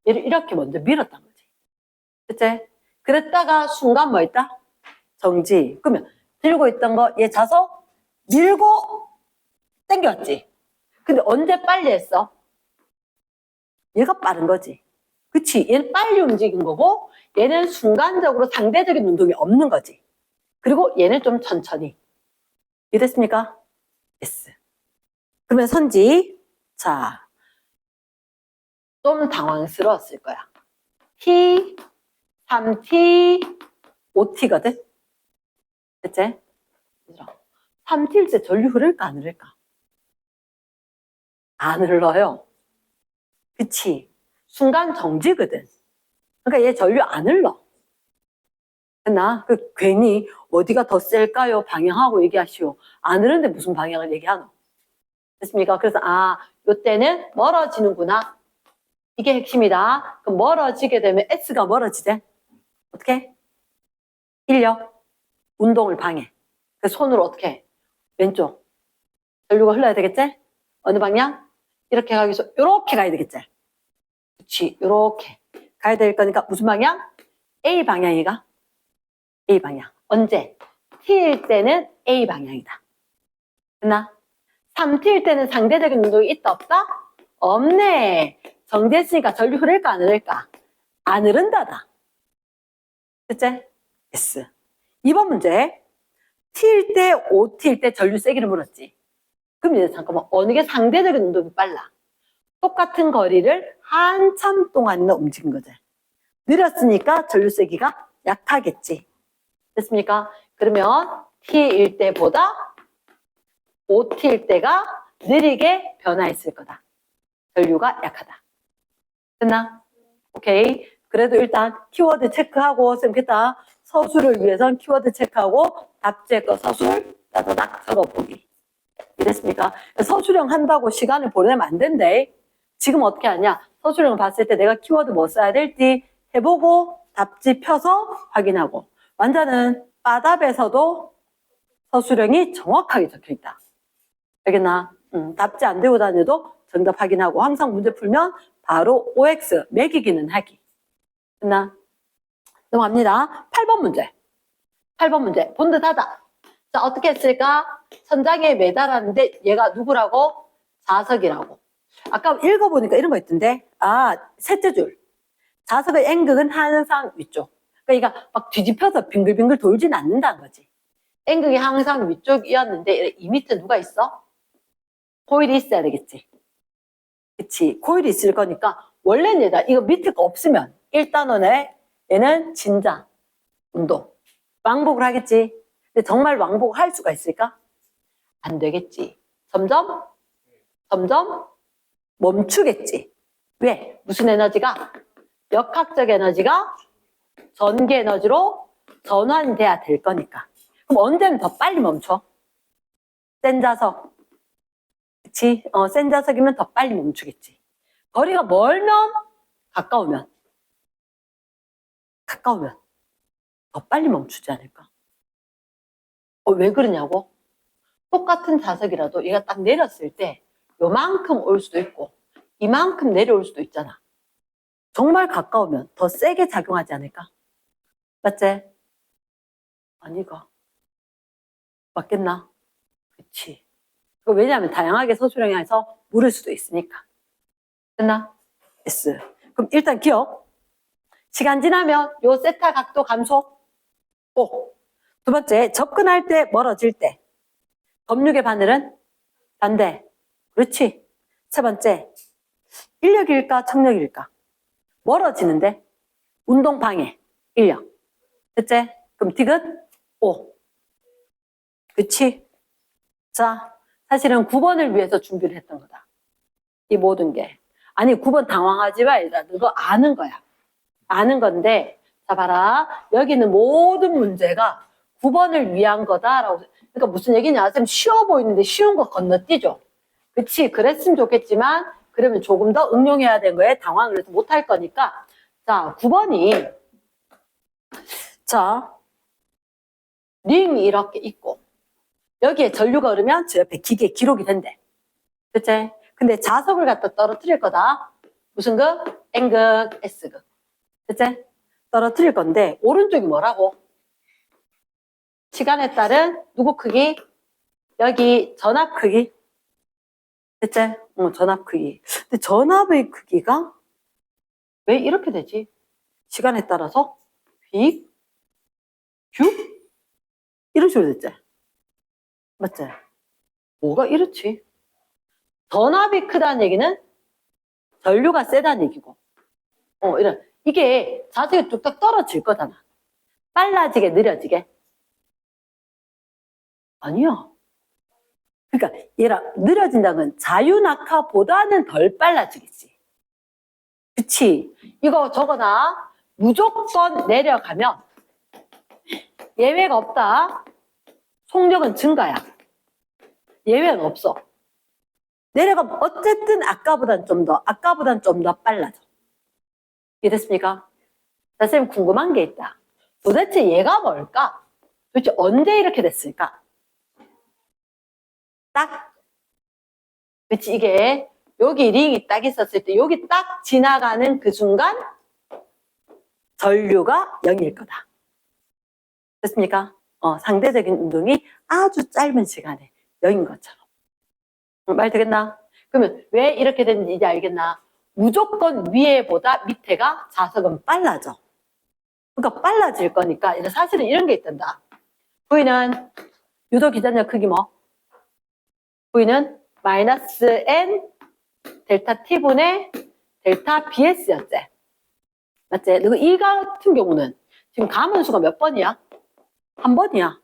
얘를 이렇게 먼저 밀었단 거지. 그치? 그랬다가 순간 뭐 있다? 정지. 그러면 들고 있던 거, 얘 자석 밀고 당겼지. 근데 언제 빨리 했어? 얘가 빠른 거지. 그치? 얘는 빨리 움직인 거고, 얘는 순간적으로 상대적인 운동이 없는 거지. 그리고 얘는 좀 천천히. 이해됐습니까? yes. 그러면 선지. 자, 좀 당황스러웠을 거야. T, 3T, 5T거든? 됐지? 3T일 때 전류 흐를까, 안 흐를까? 안 흘러요. 그치? 순간 정지거든. 그러니까 얘 전류 안 흘러. 됐나? 괜히 어디가 더 셀까요? 방향하고 얘기하시오. 안 흐르는데 무슨 방향을 얘기하노? 됐습니까? 그래서, 요때는 멀어지는구나. 이게 핵심이다. 그럼 멀어지게 되면 S가 멀어지지? 어떻게? 인력, 운동을 방해. 그 손으로 어떻게 해? 왼쪽. 전류가 흘러야 되겠지? 어느 방향? 이렇게 가기 위해서 이렇게 가야 되겠지? 그치, 이렇게 가야 될 거니까 무슨 방향? A 방향이가? A 방향. 언제? T일 때는 A 방향이다. 됐나? 3T일 때는 상대적인 운동이 있다 없다? 없네. 정지했으니까 전류 흐를까 안 흐를까? 안 흐른다다. 됐지? yes. 2번 문제. T일 때, OT일 때 전류 세기를 물었지. 그럼 이제 잠깐만, 어느 게 상대적인 운동이 빨라? 똑같은 거리를 한참 동안이나 움직인 거지. 느렸으니까 전류 세기가 약하겠지. 됐습니까? 그러면 T일 때보다 OT일 때가 느리게 변화했을 거다. 전류가 약하다. 됐나? 오케이. 그래도 일단 키워드 체크하고 쌤겠다. 서술을 위해선 키워드 체크하고 답지의 거 서술 따다닥 적어보기. 이랬습니까? 서술형 한다고 시간을 보내면 안 된대. 지금 어떻게 하냐? 서술형 봤을 때 내가 키워드 뭐 써야 될지 해보고 답지 펴서 확인하고. 완전은 빠답에서도 서술형이 정확하게 적혀있다. 알겠나? 답지 안 들고 다녀도 정답 확인하고 항상 문제 풀면 바로 OX 매기기는 하기. 됐나? 넘어갑니다. 8번 문제. 8번 문제. 본 듯하다. 자, 어떻게 했을까? 천장에 매달았는데 얘가 누구라고? 자석이라고. 아까 읽어보니까 이런 거 있던데. 셋째 줄. 자석의 N극은 항상 위쪽. 그러니까 막 뒤집혀서 빙글빙글 돌진 않는다는 거지. N극이 항상 위쪽이었는데 이 밑에 누가 있어? 코일이 있어야 되겠지. 그치. 코일이 있을 거니까 원래는 얘다. 이거 밑에 거 없으면 1단원에 얘는 진자, 운동. 왕복을 하겠지. 근데 정말 왕복을 할 수가 있을까? 안 되겠지. 점점 멈추겠지. 왜? 무슨 에너지가? 역학적 에너지가 전기 에너지로 전환돼야 될 거니까. 그럼 언제는 더 빨리 멈춰? 센 자석. 그치? 센 자석이면 더 빨리 멈추겠지. 거리가 멀면, 가까우면 더 빨리 멈추지 않을까? 왜 그러냐고? 똑같은 자석이라도 얘가 딱 내렸을 때 요만큼 올 수도 있고 이만큼 내려올 수도 있잖아. 정말 가까우면 더 세게 작용하지 않을까? 맞지? 아니가. 맞겠나? 그치. 왜냐하면 다양하게 서술형에서 물을 수도 있으니까. 됐나? S. 그럼 일단 기억. 시간 지나면 요 세타 각도 감소. O. 두 번째, 접근할 때 멀어질 때. 법육의 바늘은 반대. 그렇지. 세 번째, 인력일까 청력일까? 멀어지는데 운동 방해, 인력. 됐지? 그럼 딕은 O. 그치? 자, 사실은 9번을 위해서 준비를 했던 거다. 이 모든 게. 아니 9번 당황하지 마. 얘들아. 그거 아는 거야. 아는 건데 자 봐라. 여기는 모든 문제가 9번을 위한 거다라고. 그러니까 무슨 얘기냐. 쌤 쉬워 보이는데 쉬운 거 건너뛰죠. 그치? 그랬으면 좋겠지만 그러면 조금 더 응용해야 되는 거에 당황을 해서 못할 거니까 자 9번이 자 링이 이렇게 있고 여기에 전류가 흐르면 저 옆에 기계에 기록이 된대. 그치? 근데 자석을 갖다 떨어뜨릴 거다. 무슨 극? N극, S극. 그치? 떨어뜨릴 건데 오른쪽이 뭐라고? 시간에 따른 누구 크기? 여기 전압 크기. 그치? 전압 크기. 근데 전압의 크기가 왜 이렇게 되지? 시간에 따라서 빅, 큐? 이런 식으로 됐지? 맞지? 뭐가 이렇지? 전압이 크다는 얘기는 전류가 세다는 얘기고. 이런. 이게 자석이 뚝딱 떨어질 거잖아. 빨라지게, 느려지게? 아니야. 그러니까 얘라 느려진다는 건 자유낙하보다는 덜 빨라지겠지. 그치? 이거 적어놔. 무조건 내려가면 예외가 없다. 속력은 증가야. 예외는 없어. 내려가면 어쨌든 아까보단 좀 더 빨라져. 이해됐습니까? 자, 선생님 궁금한 게 있다. 도대체 얘가 뭘까? 도대체 언제 이렇게 됐을까? 딱, 그치, 이게 여기 링이 딱 있었을 때 여기 딱 지나가는 그 순간 전류가 0일 거다. 됐습니까? 상대적인 운동이 아주 짧은 시간에 0인 것처럼. 말 되겠나? 그러면 왜 이렇게 됐는지 이제 알겠나? 무조건 위에보다 밑에가 자석은 빨라져. 그러니까 빨라질 거니까 사실은 이런 게 있단다. V는 유도 기전력 크기 뭐? V는 마이너스 N 델타 T분의 델타 BS였지. 맞지? 그리고 이 같은 경우는 지금 가문수가 몇 번이야? 한 번이야.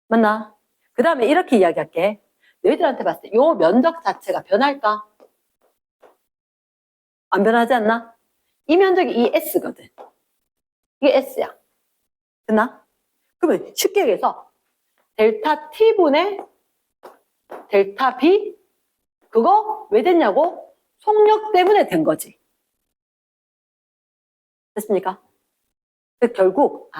맞나? 그 다음에 이렇게 이야기할게. 너희들한테 봤을 때 요 면적 자체가 변할까? 안 변하지 않나? 이 면적이 이 S거든. 이게 S야. 됐나? 그러면 쉽게 얘기해서 델타 T분의 델타 B 그거 왜 됐냐고? 속력 때문에 된 거지. 됐습니까? 결국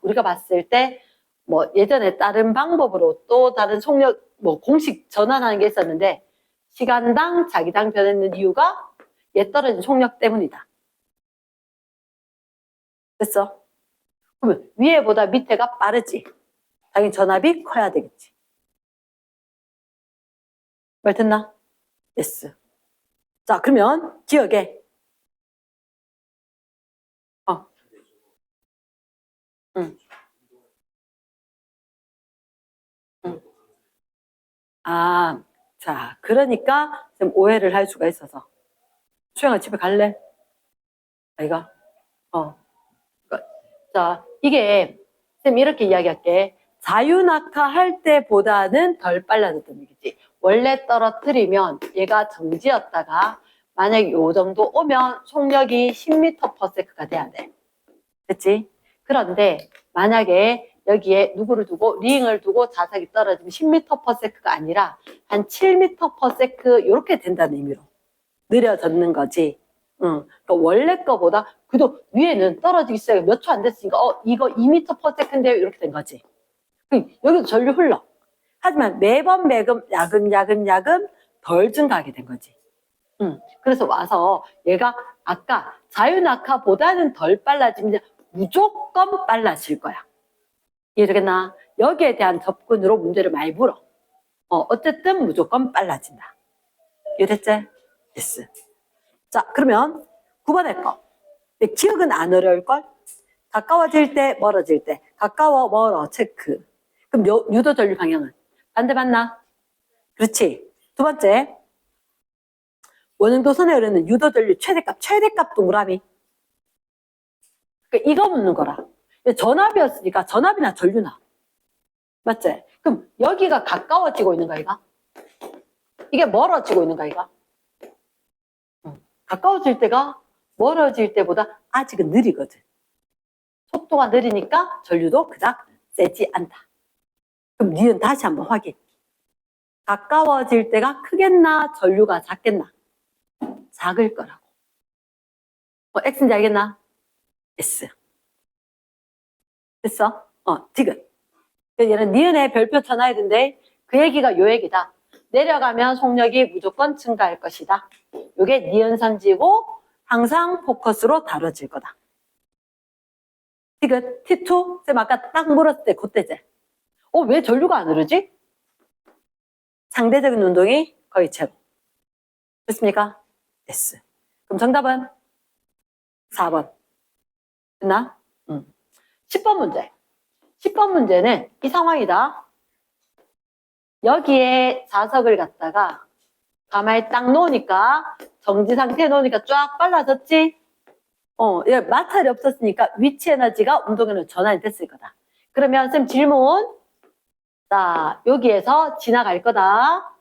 우리가 봤을 때 뭐 예전에 다른 방법으로 또 다른 속력 뭐 공식 전환하는 게 있었는데 시간당 자기당 변했는 이유가 얘 떨어진 속력 때문이다. 됐어? 그러면 위에보다 밑에가 빠르지. 당연히 전압이 커야 되겠지. 말 됐나? yes. 자, 그러면 기억에 응. 자, 그러니까 좀 오해를 할 수가 있어서. 수영아 집에 갈래? 아이가? 자, 이게 쌤 이렇게 이야기할게. 자유낙하 할 때보다는 덜 빨라졌다는 얘기지. 원래 떨어뜨리면 얘가 정지였다가 만약에 요 정도 오면 속력이 10m/s가 돼야 돼. 됐지? 그런데 만약에 여기에 누구를 두고 링을 두고 자석이 떨어지면 10m/s가 아니라 한 7m/s 이렇게 된다는 의미로 느려졌는 거지. 그러니까 원래 거보다 그래도 위에는 떨어지기 시작해 몇 초 안 됐으니까 이거 2m/s인데요 이렇게 된 거지. 여기도 전류 흘러. 하지만 매번 야금 덜 증가하게 된 거지. 그래서 와서 얘가 아까 자유낙하보다는 덜 빨라지면 무조건 빨라질 거야. 이해되겠나? 여기에 대한 접근으로 문제를 많이 물어. 어쨌든 무조건 빨라진다. 이해됐지? 됐어. 자, 그러면 9번의 거. 기억은 안 어려울걸? 가까워질 때, 멀어질 때. 가까워, 멀어, 체크. 그럼 유도 전류 방향은? 반대 맞나? 그렇지. 두 번째. 원형도 선에 흐르는 유도 전류 최대값 동그라미. 그러니까 이거 묻는 거라. 전압이었으니까 전압이나 전류나. 맞지? 그럼 여기가 가까워지고 있는 거 아이가? 이게 멀어지고 있는 거 아이가? 가까워질 때가 멀어질 때보다 아직은 느리거든. 속도가 느리니까 전류도 그닥 세지 않다. 그럼 니은 다시 한번 확인. 가까워질 때가 크겠나? 전류가 작겠나? 작을 거라고. X인지 알겠나? S. 됐어? 디귿. 얘는 니은에 별표 쳐놔야 되는데 그 얘기가 요 얘기다. 내려가면 속력이 무조건 증가할 것이다. 요게 니은 선지고 항상 포커스로 다뤄질 거다. 디귿, T2. 쌤 아까 딱 물었을 때 그때지. 왜 전류가 안 흐르지? 상대적인 운동이 거의 제로. 됐습니까? S. 그럼 정답은 4번. 됐나? 10번 문제. 10번 문제는 이 상황이다. 여기에 자석을 갖다가 가만히 딱 놓으니까 정지 상태에 놓으니까 쫙 빨라졌지? 마찰이 없었으니까 위치 에너지가 운동 에너지 전환이 됐을 거다. 그러면 쌤 질문. 자, 여기에서 지나갈 거다.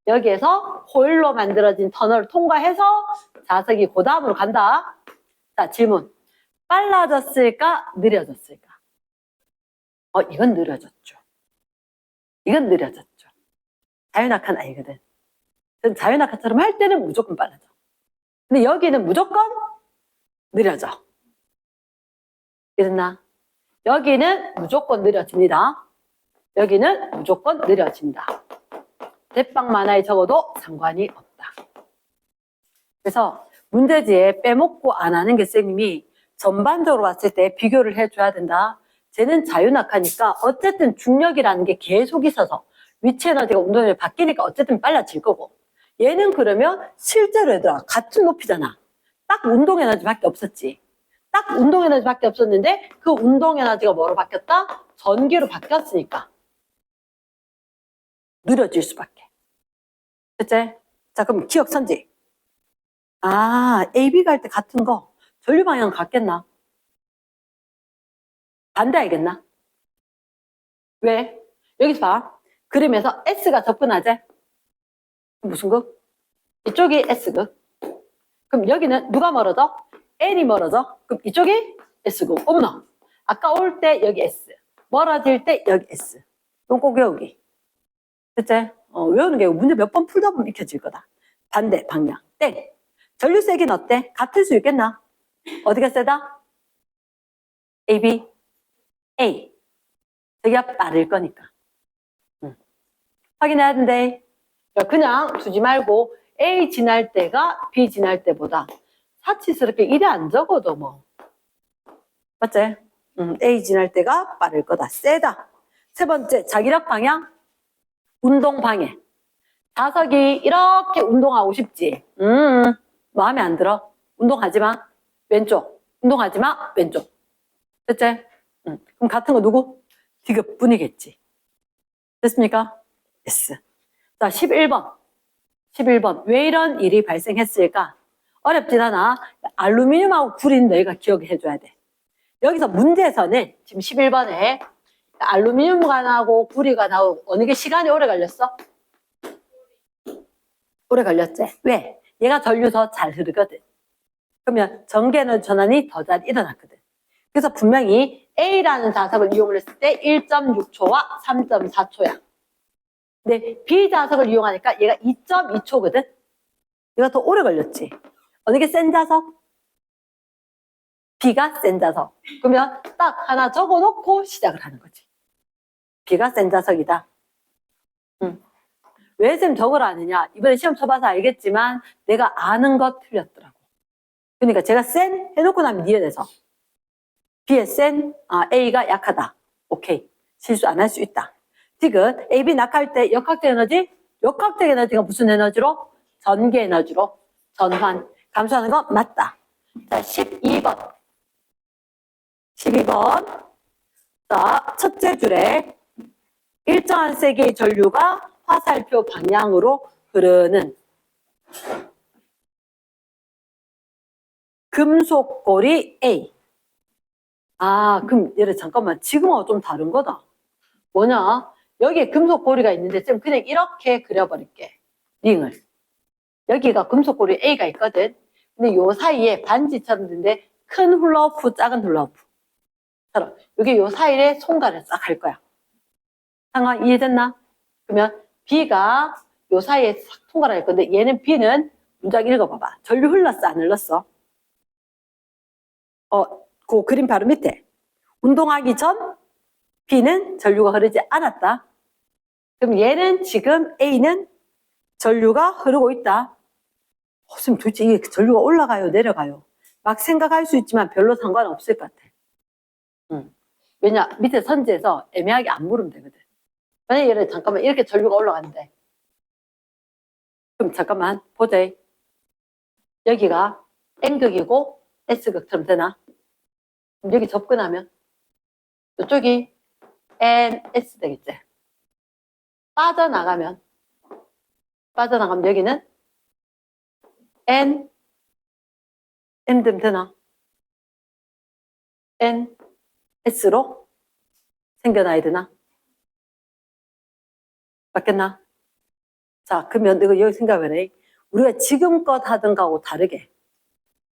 여기에서 호일로 만들어진 터널을 통과해서 자석이 그 다음으로 간다. 자, 질문. 빨라졌을까? 느려졌을까? 이건 느려졌죠. 이건 느려졌죠. 자유낙하는 아니거든. 자유낙하처럼 할 때는 무조건 빨라져. 근데 여기는 무조건 느려져. 이랬나? 여기는 무조건 느려집니다. 여기는 무조건 느려진다. 대빵 만화에 적어도 상관이 없다. 그래서 문제지에 빼먹고 안 하는 게 쌤님이 전반적으로 봤을 때 비교를 해줘야 된다. 쟤는 자유낙하니까 어쨌든 중력이라는 게 계속 있어서 위치 에너지가 운동이 바뀌니까 어쨌든 빨라질 거고, 얘는 그러면 실제로 얘들아 같은 높이잖아. 딱 운동 에너지밖에 없었지. 딱 운동 에너지밖에 없었는데 그 운동 에너지가 뭐로 바뀌었다? 전기로 바뀌었으니까 느려질 수밖에. 됐지? 자, 그럼 기억 선지. A, B 갈 때 같은 거 전류 방향 같겠나? 반대 알겠나? 왜? 여기서 봐. 그림에서 S가 접근하지? 무슨 극? 이쪽이 S극. 그럼 여기는 누가 멀어져? L이 멀어져. 그럼 이쪽이 S극. 어머나. 아까 올 때 여기 S. 멀어질 때 여기 S. 이건 꼭 외우기. 됐지? 외우는 게 문제 몇 번 풀다 보면 익혀질 거다. 반대 방향. 땡. 전류 세기는 어때? 같을 수 있겠나? 어디가 세다? A, B, A. 저기가 빠를 거니까. 확인해야 된대. 그냥 두지 말고 A 지날 때가 B 지날 때보다 사치스럽게 이래 안 적어도 뭐. 맞지? A 지날 때가 빠를 거다. 세다. 세 번째, 자기력 방향. 운동 방해. 자석이 이렇게 운동하고 싶지. 마음에 안 들어. 운동하지 마. 왼쪽. 운동하지 마. 왼쪽. 됐지? 그럼 같은 거 누구? 디귿뿐이겠지. 됐습니까? S. 자, 11번. 11번. 왜 이런 일이 발생했을까? 어렵진 않아. 알루미늄하고 구리는 너희가 기억해줘야 돼. 여기서 문제에서는 지금 11번에 알루미늄 나오고 구리가 나오고 어느 게 시간이 오래 걸렸어? 오래 걸렸지? 왜? 얘가 전류 더 잘 흐르거든. 그러면 전기에너지 전환이 더 잘 일어났거든. 그래서 분명히 A라는 자석을 이용을 했을 때 1.6초와 3.4초야. 근데 B 자석을 이용하니까 얘가 2.2초거든? 얘가 더 오래 걸렸지. 어느 게 센 자석? B가 센 자석. 그러면 딱 하나 적어놓고 시작을 하는 거지. B가 센 자석이다. 왜 쌤 저걸 아느냐? 이번에 시험 쳐봐서 알겠지만 내가 아는 거 틀렸더라고. 그러니까 제가 센 해놓고 나면 니은에서 B의 센, A가 약하다. 오케이. 실수 안 할 수 있다. 디귿, AB 낙할 때 역학적 에너지? 역학적 에너지가 무슨 에너지로? 전개 에너지로 전환. 감소하는 거 맞다. 자, 12번. 12번. 자, 첫째 줄에 일정한 세기의 전류가 화살표 방향으로 흐르는 금속고리 A. 그럼 얘를 잠깐만. 지금하고 좀 다른 거다. 뭐냐? 여기에 금속고리가 있는데 좀 그냥 이렇게 그려버릴게. 링을. 여기가 금속고리 A가 있거든. 근데 요 사이에 반지처럼 있는데 큰 훌라후프, 작은 훌라후프. 여기 요 사이에 손가락을 싹 할 거야. 상황 이해됐나? 그러면 B가 요 사이에 싹 손가락을 할 건데 얘는 B는 문장 읽어봐봐. 전류 흘렀어, 안 흘렀어? 그 그림 바로 밑에. 운동하기 전 B는 전류가 흐르지 않았다. 그럼 얘는 지금 A는 전류가 흐르고 있다. 선생님 도대체 이게 전류가 올라가요, 내려가요? 막 생각할 수 있지만 별로 상관없을 것 같아. 왜냐, 밑에 선지에서 애매하게 안 물으면 되거든. 만약에 얘를 잠깐만 이렇게 전류가 올라가는데 그럼 잠깐만 보자. 여기가 N극이고 S극처럼 되나? 그럼 여기 접근하면 이쪽이 NS 되겠지. 빠져나가면 여기는 N 되면 되나? NS로 생겨나야 되나? 맞겠나? 자, 그러면 이거 여기 생각해봐라. 우리가 지금껏 하던 거하고 다르게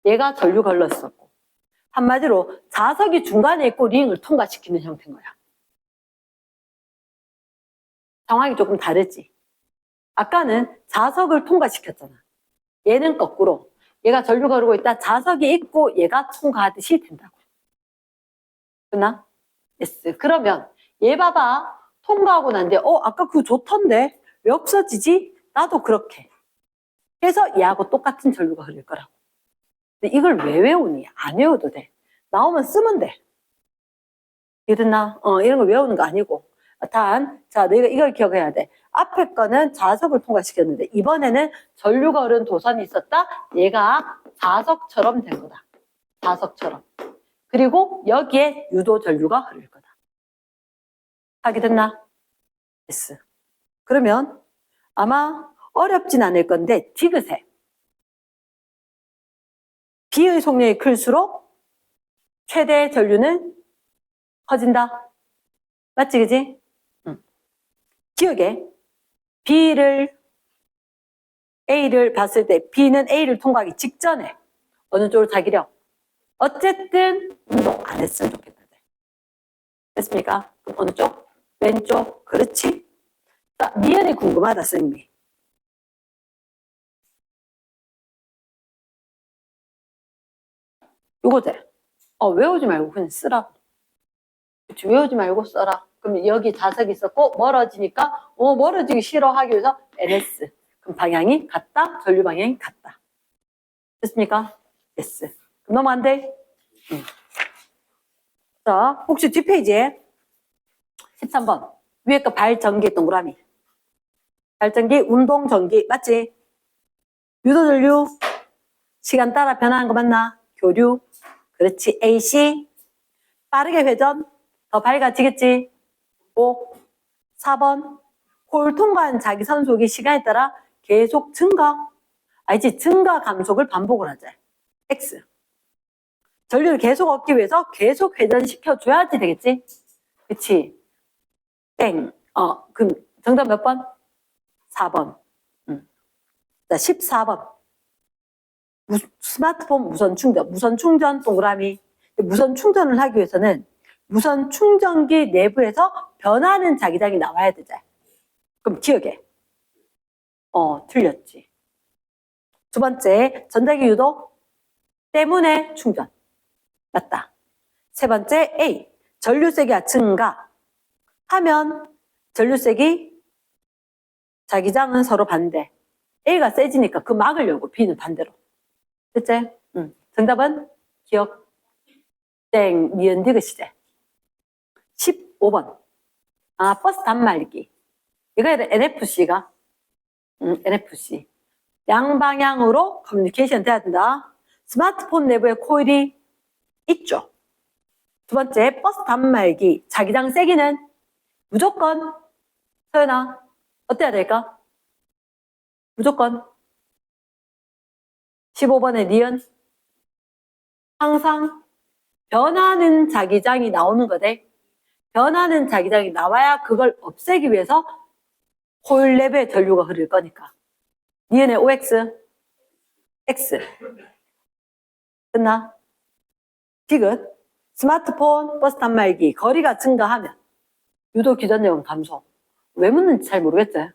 얘가 전류가 흘렀었고 한마디로 자석이 중간에 있고 링을 통과시키는 형태인 거야. 상황이 조금 다르지. 아까는 자석을 통과시켰잖아. 얘는 거꾸로. 얘가 전류가 흐르고 있다. 자석이 있고 얘가 통과하듯이 된다고. 됐나? yes. 그러면 얘 봐봐. 통과하고 난데 아까 그거 좋던데 왜 없어지지? 나도 그렇게. 그래서 얘하고 똑같은 전류가 흐를 거라고. 근데 이걸 왜 외우니? 안 외워도 돼. 나오면 쓰면 돼. 이해됐나? 이런 거 외우는 거 아니고. 자, 너희가 이걸 기억해야 돼. 앞에 거는 자석을 통과시켰는데 이번에는 전류가 흐른 도선이 있었다. 얘가 자석처럼 된 거다. 자석처럼. 그리고 여기에 유도 전류가 흐를 거다. 하게 됐나? yes. 그러면 아마 어렵진 않을 건데 디귿에 B의 속력이 클수록 최대 전류는 커진다. 맞지, 그지? 기억에 A를 봤을 때 B는 A를 통과하기 직전에 어느 쪽으로 자기력? 어쨌든 운동 안 했으면 좋겠다. 됐습니까? 그럼 어느 쪽? 왼쪽. 그렇지? 자, 니은이 궁금하다, 선생님이. 요거 돼. 외우지 말고 그냥 쓰라. 그치, 외우지 말고 써라. 그럼 여기 자석이 있었고 멀어지니까 멀어지기 싫어하기 위해서 NS. 그럼 방향이 같다. 전류 방향이 같다. 됐습니까? yes. 그럼 너무 안 돼? 자, 혹시 뒷페이지에 13번 위에 거 발전기 동그라미. 발전기, 운동전기 맞지? 유도전류 시간 따라 변하는 거 맞나? 교류. 그렇지. AC 빠르게 회전 더 밝아지겠지. 5. 4번 콜 통과한 자기선속이 시간에 따라 계속 증가. 알지? 증가 감속을 반복을 하자. X. 전류를 계속 얻기 위해서 계속 회전시켜줘야지 되겠지? 그치? 땡. 그럼 정답 몇 번? 4번. 자, 14번. 스마트폰 무선 충전 동그라미. 무선 충전을 하기 위해서는 무선 충전기 내부에서 변하는 자기장이 나와야 되잖아. 그럼 기억해. 틀렸지. 두 번째, 전자기 유도 때문에 충전. 맞다. 세 번째, A. 전류세기가 증가. 하면 전류세기, 자기장은 서로 반대. A가 세지니까 그 막으려고 B는 반대로. 됐지? 정답은 기억 땡 니은디귿 시제. 15번. 아, 버스 단말기. 이거 NFC가 NFC. 양방향으로 커뮤니케이션 돼야 된다. 스마트폰 내부에 코일이 있죠. 두 번째, 버스 단말기. 자기장 세기는 무조건, 서연아, 어때야 될까? 무조건. 15번의 니은. 항상 변하는 자기장이 나오는 거대. 변하는 자기장이 나와야 그걸 없애기 위해서 코일 내부에 전류가 흐를 거니까. 니은의 OX, X. 끝나? 디귿. 스마트폰, 버스 단말기, 거리가 증가하면 유도 기전력은 감소. 왜 묻는지 잘 모르겠지?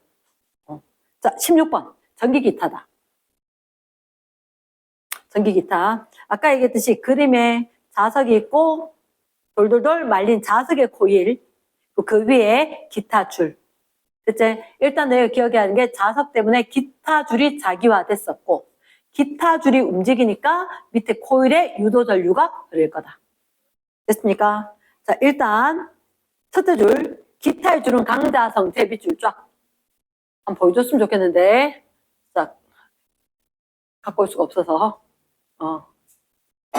자, 16번. 전기기타다. 전기기타. 아까 얘기했듯이 그림에 자석이 있고 돌돌돌 말린 자석의 코일, 그 위에 기타 줄. 그치? 일단 내가 기억해야 하는 게 자석 때문에 기타 줄이 자기화됐었고 기타 줄이 움직이니까 밑에 코일에 유도 전류가 흐를 거다. 됐습니까? 자, 일단 첫째 줄, 기타의 줄은 강자성 대비줄 쫙 한번 보여줬으면 좋겠는데 자, 갖고 올 수가 없어서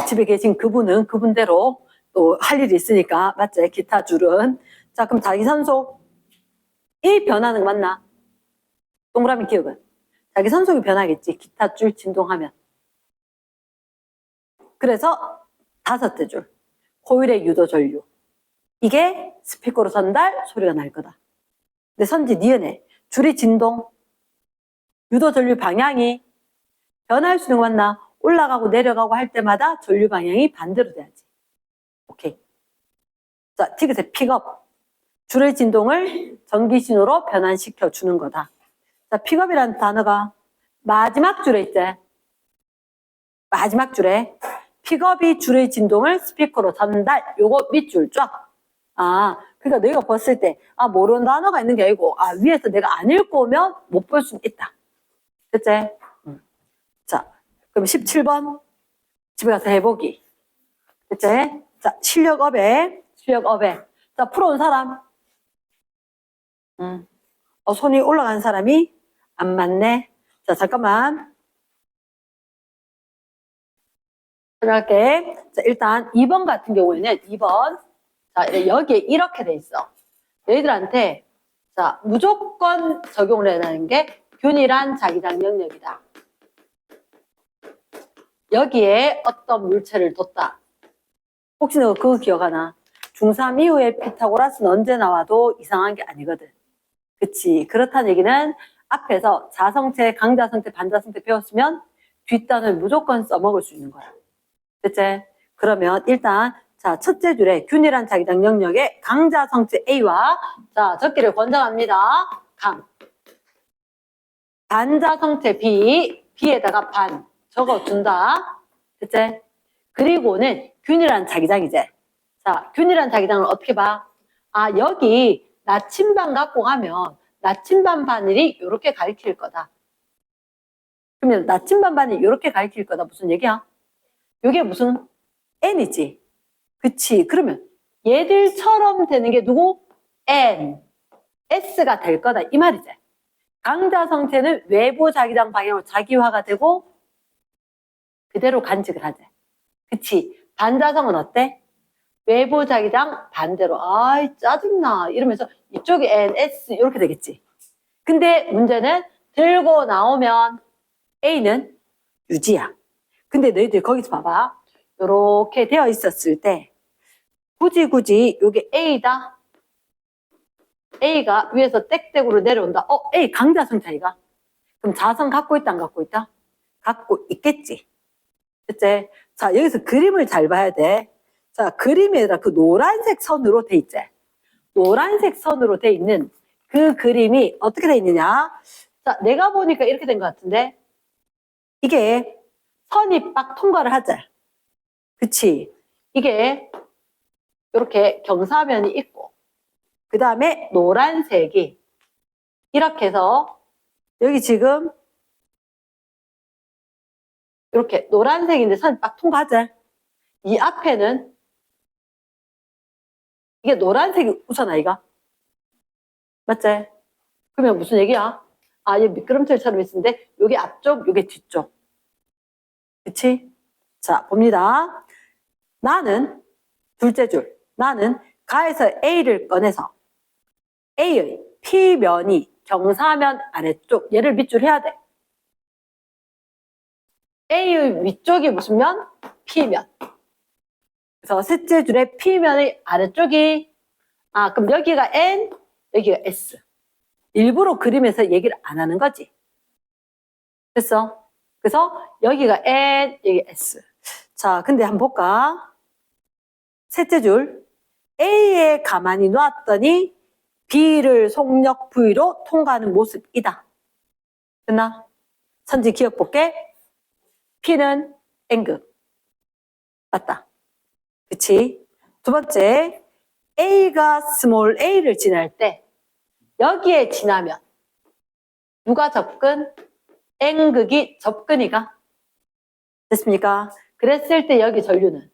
집에 계신 그분은 그분대로 또 할 일이 있으니까 맞지? 기타 줄은. 자, 그럼 자기선속 이 변하는 거 맞나? 동그라미 기억은 자기선속이 변하겠지. 기타 줄 진동하면. 그래서 다섯째 줄 코일의 유도 전류, 이게 스피커로 전달 소리가 날 거다. 근데 선지 니은에 줄이 진동, 유도 전류 방향이 변할 수 있는 거 맞나? 올라가고 내려가고 할 때마다 전류 방향이 반대로 돼야지. 오케이. 자, 티귿의 픽업. 줄의 진동을 전기 신호로 변환시켜 주는 거다. 자, 픽업이라는 단어가 마지막 줄에 있지. 마지막 줄에 픽업이 줄의 진동을 스피커로 전달. 요거 밑줄 쫙. 아, 그러니까 너희가 봤을 때 모르는 단어가 있는 게 아니고 위에서 내가 안 읽고 오면 못 볼 수 있다. 됐지? 자, 그럼 17번 집에 가서 해보기. 됐지? 자, 실력업에. 자, 풀어온 사람. 손이 올라간 사람이 안 맞네. 자, 잠깐만. 설명할게. 자, 일단 2번 같은 경우에는 2번. 자, 여기에 이렇게 돼 있어. 너희들한테 자, 무조건 적용을 해야 하는 게 균일한 자기장 영역이다. 여기에 어떤 물체를 뒀다. 혹시 너 그거 기억하나? 중3 이후에 피타고라스는 언제 나와도 이상한 게 아니거든. 그치? 그렇다는 얘기는 앞에서 자성체, 강자성체, 반자성체 배웠으면 뒷단을 무조건 써먹을 수 있는 거야. 됐지? 그러면 일단 자, 첫째 줄에 균일한 자기장 영역에 강자성체 A와 자, 적기를 권장합니다. 강. 반자성체 B, B에다가 반 적어준다. 됐지? 그리고는 균일한 자기장이지. 자, 균일한 자기장을 어떻게 봐? 여기 나침반 갖고 가면 나침반 바늘이 이렇게 가리킬 거다. 그러면 나침반 바늘이 이렇게 가리킬 거다. 무슨 얘기야? 이게 무슨 N이지. 그치? 그러면 얘들처럼 되는 게 누구? N, S가 될 거다. 이 말이지. 강자성체는 외부 자기장 방향으로 자기화가 되고 그대로 간직을 하지. 그치? 반자성은 어때? 외부 자기장 반대로 아이 짜증나 이러면서 이쪽이 N, S 이렇게 되겠지. 근데 문제는 들고 나오면 A는 유지야. 근데 너희들 거기서 봐봐. 이렇게 되어 있었을 때 굳이 이게 A다. A가 위에서 땡땡으로 내려온다. A 강자성 차이가. 그럼 자성 갖고 있다 안 갖고 있다? 갖고 있겠지. 됐지? 자, 여기서 그림을 잘 봐야 돼. 자, 그림에다 그 노란색 선으로 돼 있지. 노란색 선으로 돼 있는 그 그림이 어떻게 돼 있느냐? 자, 내가 보니까 이렇게 된 것 같은데 이게 선이 빡 통과를 하자. 그치? 이게 이렇게 경사면이 있고 그 다음에 노란색이 이렇게 해서 여기 지금 이렇게 노란색인데 선 딱 통과하지? 이 앞에는 이게 노란색이 우선 아이가? 맞지? 그러면 무슨 얘기야? 아, 얘 미끄럼틀처럼 있는데 요게 앞쪽, 요게 뒤쪽. 그치? 자, 봅니다. 나는 둘째 줄. 나는 가에서 A를 꺼내서 A의 P면이 경사면 아래쪽 얘를 밑줄 해야 돼. A의 위쪽이 무슨 면? P면. 그래서 셋째 줄의 P면의 아래쪽이 그럼 여기가 N, 여기가 S. 일부러 그림에서 얘기를 안 하는 거지. 됐어? 그래서 여기가 N, 여기 S. 자, 근데 한번 볼까? 셋째 줄 A에 가만히 놨더니 B를 속력 V로 통과하는 모습이다. 됐나? 선지 기억 볼게. P는 N극. 맞다. 그치? 두 번째, A가 스몰 a를 지날 때 여기에 지나면 누가 접근? N극이 접근이가. 됐습니까? 그랬을 때 여기 전류는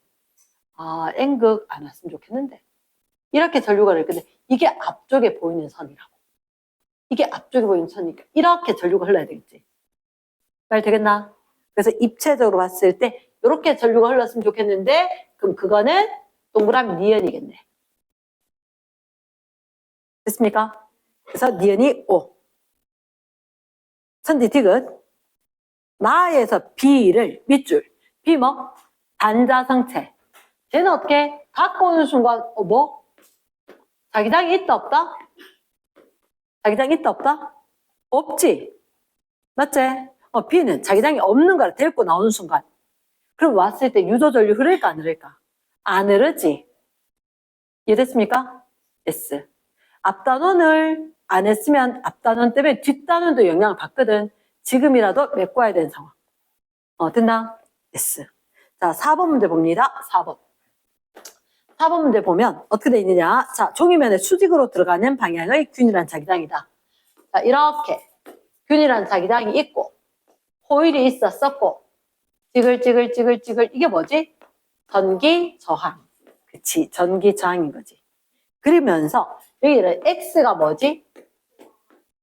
N극 안 왔으면 좋겠는데 이렇게 전류가 흘릴 건데 이게 앞쪽에 보이는 선이라고. 이게 앞쪽에 보이는 선이니까 이렇게 전류가 흘러야 되겠지. 말 되겠나? 그래서 입체적으로 봤을 때 이렇게 전류가 흘렀으면 좋겠는데 그럼 그거는 동그라미 니은이겠네. 됐습니까? 그래서 니은이 O. 선지 디귿. 나에서 B를 밑줄. B 뭐? 반자성체. 쟤는 어떻게? 갖고 오는 순간 뭐? 자기장이 있다 없다? 자기장이 있다 없다? 없지. 맞지? B는 자기장이 없는 걸 데리고 나오는 순간 그럼 왔을 때 유도전류 흐를까 안 흐를까? 안 흐르지. 이해됐습니까? S. 앞단원을 안 했으면 앞단원 때문에 뒷단원도 영향을 받거든. 지금이라도 메꿔야 되는 상황. 됐나? S. 자, 4번 문제 봅니다. 4번. 4번 문제 보면 어떻게 돼 있느냐? 자, 종이면에 수직으로 들어가는 방향의 균일한 자기장이다. 자, 이렇게 균일한 자기장이 있고 호일이 있었었고 찌글찌글 이게 뭐지? 전기 저항. 그치, 전기 저항인 거지. 그러면서 여기는 X가 뭐지?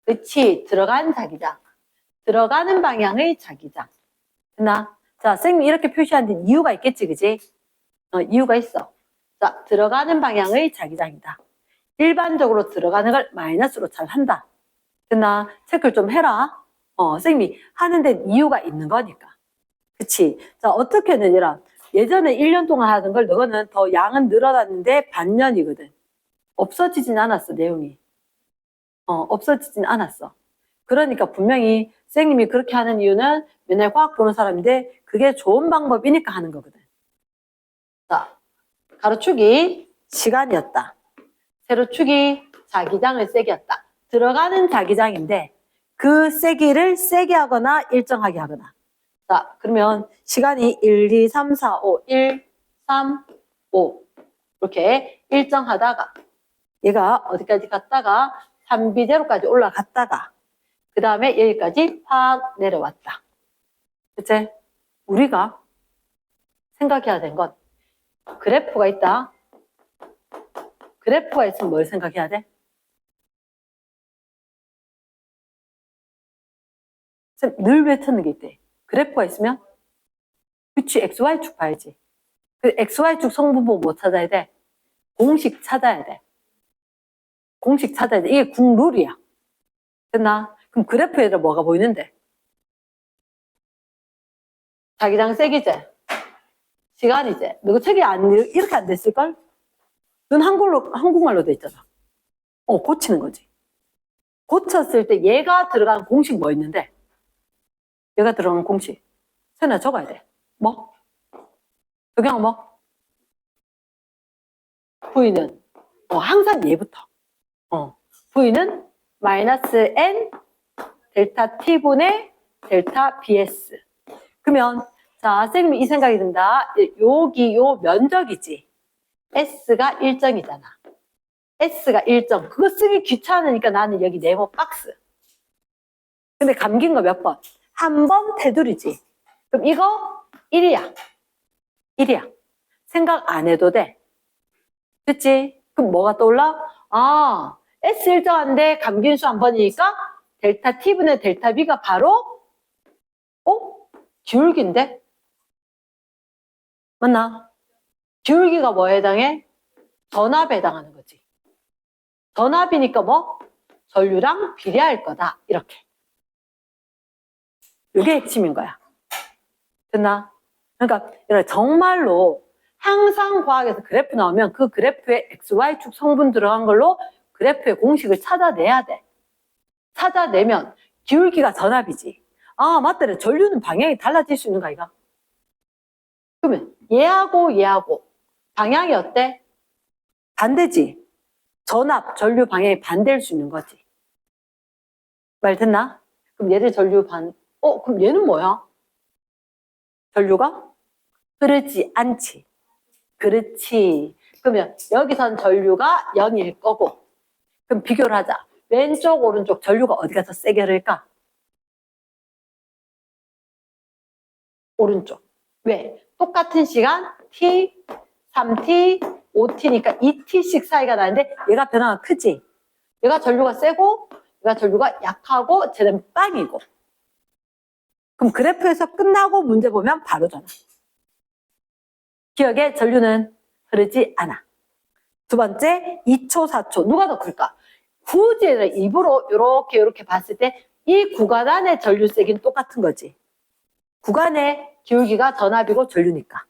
그치, 들어간 자기장. 들어가는 방향의 자기장. 됐나? 자, 선생님이 이렇게 표시한 데는 이유가 있겠지, 그지? 이유가 있어. 자, 들어가는 방향의 자기장이다. 일반적으로 들어가는 걸 마이너스로 잘 한다. 됐나? 체크를 좀 해라. 선생님이 하는 데는 이유가 있는 거니까. 그치? 자, 어떻게는 예전에 1년 동안 하던 걸 너는 더 양은 늘어났는데 반년이거든. 없어지진 않았어, 내용이. 없어지진 않았어. 그러니까 분명히 선생님이 그렇게 하는 이유는 맨날 과학 보는 사람인데 그게 좋은 방법이니까 하는 거거든. 자, 가로축이 시간이었다. 세로축이 자기장을 세게 했다. 들어가는 자기장인데 그 세기를 세게 하거나 일정하게 하거나. 자, 그러면 시간이 1, 2, 3, 4, 5, 1, 3, 5 이렇게 일정하다가 얘가 어디까지 갔다가 3비제로까지 올라갔다가 그 다음에 여기까지 확 내려왔다. 그치? 우리가 생각해야 된 건 그래프가 있다. 그래프가 있으면 뭘 생각해야 돼? 늘 외치는 게 있대. 그래프가 있으면 그치, XY축 봐야지. 그 XY축 성분보 뭐 찾아야 돼? 공식 찾아야 돼. 공식 찾아야 돼. 이게 국룰이야. 됐나? 그럼 그래프에다 뭐가 보이는데? 자기장 세기제. 시간이제. 너 책이 이렇게 안 됐을걸? 넌 한국말로 돼 있잖아. 고치는 거지. 고쳤을 때 얘가 들어간 공식 뭐 있는데? 얘가 들어간 공식. 세나 적어야 돼. 뭐? 그냥 뭐? V는 항상 얘부터. V는 마이너스 N 델타 T분의 델타 BS. 그러면 자, 선생님이 이 생각이 든다. 여기 요 면적이지. S가 일정이잖아. S가 일정. 그거 쓰기 귀찮으니까 나는 여기 네모 박스. 근데 감긴 거 몇 번? 한 번 테두리지. 그럼 이거 1이야. 1이야. 생각 안 해도 돼. 그치? 그럼 뭐가 떠올라? 아, S 일정한데 감균수 한 번이니까 델타 T분의 델타 B가 바로 기울기인데? 맞나? 기울기가 뭐에 해당해? 전압에 해당하는 거지. 전압이니까 뭐? 전류랑 비례할 거다. 이렇게. 이게 핵심인 거야. 됐나? 그러니까 정말로 항상 과학에서 그래프 나오면 그 그래프에 XY축 성분 들어간 걸로 그래프의 공식을 찾아내야 돼. 찾아내면 기울기가 전압이지. 아, 맞더래. 전류는 방향이 달라질 수 있는 거 아이가? 그러면 얘하고 방향이 어때? 반대지. 전압, 전류 방향이 반대일 수 있는 거지. 말 됐나? 그럼 얘를 전류 그럼 얘는 뭐야? 전류가? 흐르지 않지. 그렇지. 그러면 여기선 전류가 0일 거고. 그럼 비교를 하자. 왼쪽, 오른쪽 전류가 어디가 더 세게 흐를까? 오른쪽. 왜? 똑같은 시간 T, 3T, 5T니까 2T씩 사이가 나는데 얘가 변화가 크지? 얘가 전류가 세고 얘가 전류가 약하고 쟤는 빵이고. 그럼 그래프에서 끝나고 문제 보면 바로 전화. 기억에 전류는 흐르지 않아. 두 번째 2초, 4초. 누가 더 클까? 굳이 입으로 이렇게 봤을 때 이 구간 안에 전류 세기는 똑같은 거지. 구간의 기울기가 전압이고 전류니까.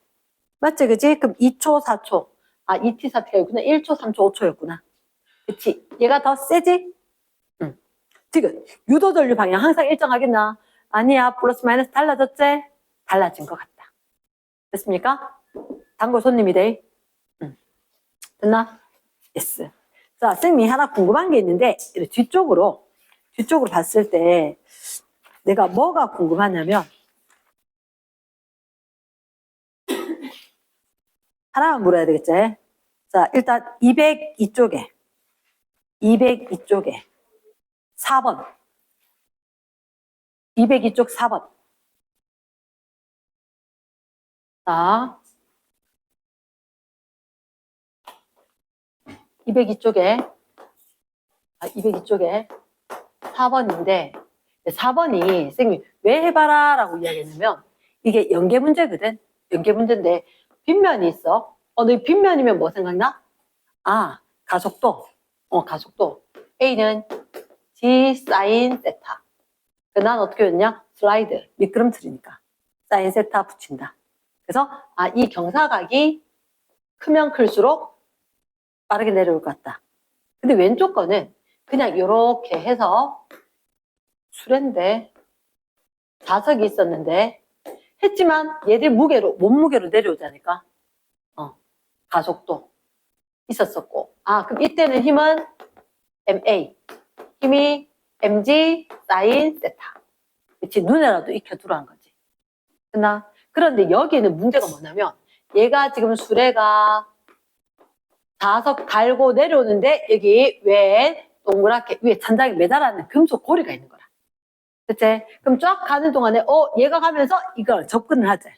맞지, 그지? 그럼 2초, 4초. 아, 2T, 4T가 1초, 3초, 5초였구나. 그치? 얘가 더 세지? 응. 지금 유도 전류 방향 항상 일정하겠나? 아니야, 플러스 마이너스 달라졌지? 달라진 것 같다. 됐습니까? 단골 손님이 돼. 응. 됐나? 예스. 자, 쌤이 하나 궁금한 게 있는데, 뒤쪽으로 봤을 때, 내가 뭐가 궁금하냐면, 하나만 물어야 되겠지? 자, 일단 200 이쪽에 4번. 200 이쪽 4번. 자, 200 이쪽에 4번인데 4번이 선생님이 왜 해봐라 라고 이야기했냐면 이게 연계 문제거든. 연계 문제인데 빗면이 있어. 너 빗면이면 뭐 생각나? 아, 가속도. 가속도. A는 G 사인 세타. 난 어떻게 했냐? 슬라이드. 미끄럼틀이니까. 사인 세타 붙인다. 그래서 이 경사각이 크면 클수록 빠르게 내려올 것 같다. 근데 왼쪽 거는 그냥 이렇게 해서 수레인데 자석이 있었는데 했지만 얘들 몸무게로 내려오지 않을까? 가속도 있었었고. 그럼 이때는 힘은 MA. 힘이 mg 사인 세타. 그치? 눈에라도 익혀 두라는 거지. 그런데 여기는 문제가 뭐냐면 얘가 지금 수레가 자석 달고 내려오는데 여기 왜 동그랗게 위에 천장에 매달아있는 금속 고리가 있는 거라. 그치? 그럼 쫙 가는 동안에 얘가 가면서 이걸 접근을 하지.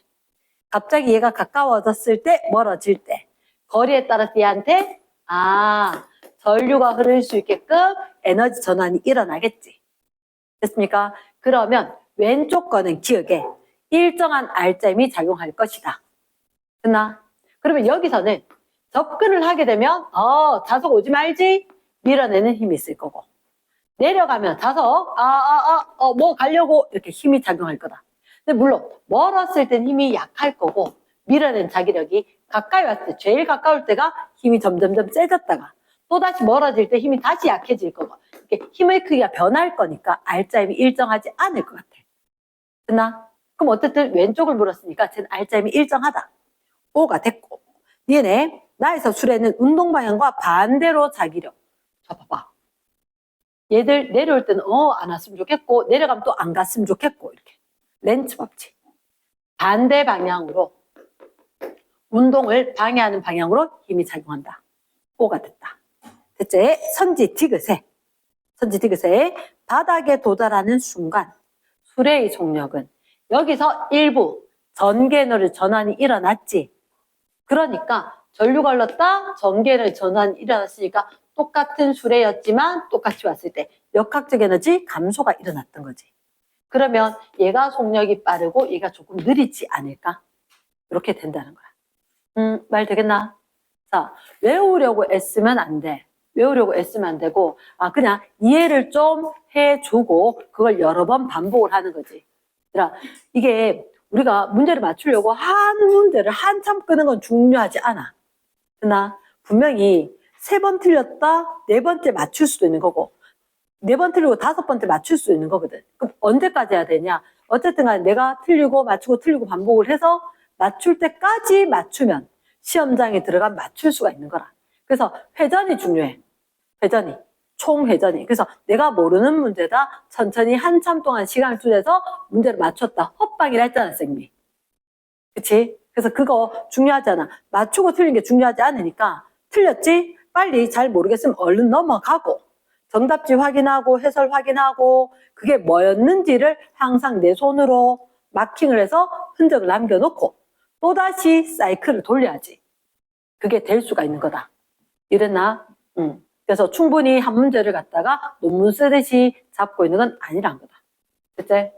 갑자기 얘가 가까워졌을 때 멀어질 때 거리에 따라서 얘한테 전류가 흐를 수 있게끔 에너지 전환이 일어나겠지. 됐습니까? 그러면 왼쪽 거는 기억에 일정한 R점이 작용할 것이다. 됐나? 그러면 여기서는 접근을 하게 되면 자석 오지 말지? 밀어내는 힘이 있을 거고 내려가면 자석 뭐 가려고 이렇게 힘이 작용할 거다. 근데 물론 멀었을 땐 힘이 약할 거고 밀어낸 자기력이 가까이 왔을 때 제일 가까울 때가 힘이 점점점 세졌다가 또다시 멀어질 때 힘이 다시 약해질 거고 이렇게 힘의 크기가 변할 거니까 R자임이 일정하지 않을 것 같아. 됐나? 그럼 어쨌든 왼쪽을 물었으니까 쟤는 R자임이 일정하다. O가 됐고 얘네 나에서 수레는 운동 방향과 반대로 자기력. 자 봐봐. 얘들 내려올 때는 안 왔으면 좋겠고 내려가면 또 안 갔으면 좋겠고 이렇게 렌츠 법칙. 반대 방향으로 운동을 방해하는 방향으로 힘이 작용한다. O가 됐다. 대체 선지 디귿에 바닥에 도달하는 순간 수레의 속력은 여기서 일부 전개너를 전환이 일어났지. 그러니까 전류가 흘렀다, 전개너 전환이 일어났으니까 똑같은 수레였지만 똑같이 왔을 때 역학적 에너지 감소가 일어났던 거지. 그러면 얘가 속력이 빠르고 얘가 조금 느리지 않을까? 이렇게 된다는 거야. 말 되겠나? 자, 외우려고 애쓰면 안 돼. 외우려고 애쓰면 안 되고, 그냥 이해를 좀 해주고, 그걸 여러 번 반복을 하는 거지. 그러니까 이게 우리가 문제를 맞추려고 한 문제를 한참 끄는 건 중요하지 않아. 그러나 분명히 3번 틀렸다, 4번째 맞출 수도 있는 거고, 4번 틀리고 5번째 맞출 수 있는 거거든. 그럼 언제까지 해야 되냐? 어쨌든 간에 내가 틀리고 맞추고 틀리고 반복을 해서 맞출 때까지 맞추면 시험장에 들어가면 맞출 수가 있는 거라. 그래서 회전이 중요해. 회전이. 총회전이. 그래서 내가 모르는 문제다. 천천히 한참 동안 시간을 투자해서 문제를 맞췄다. 헛방이라 했잖아, 쌤이. 그치? 그래서 그거 중요하잖아. 맞추고 틀린 게 중요하지 않으니까 틀렸지? 빨리 잘 모르겠으면 얼른 넘어가고 정답지 확인하고 해설 확인하고 그게 뭐였는지를 항상 내 손으로 마킹을 해서 흔적을 남겨놓고 또다시 사이클을 돌려야지. 그게 될 수가 있는 거다. 이랬나? 그래서 충분히 한 문제를 갖다가 논문 쓰듯이 잡고 있는 건 아니란 거다. 그치?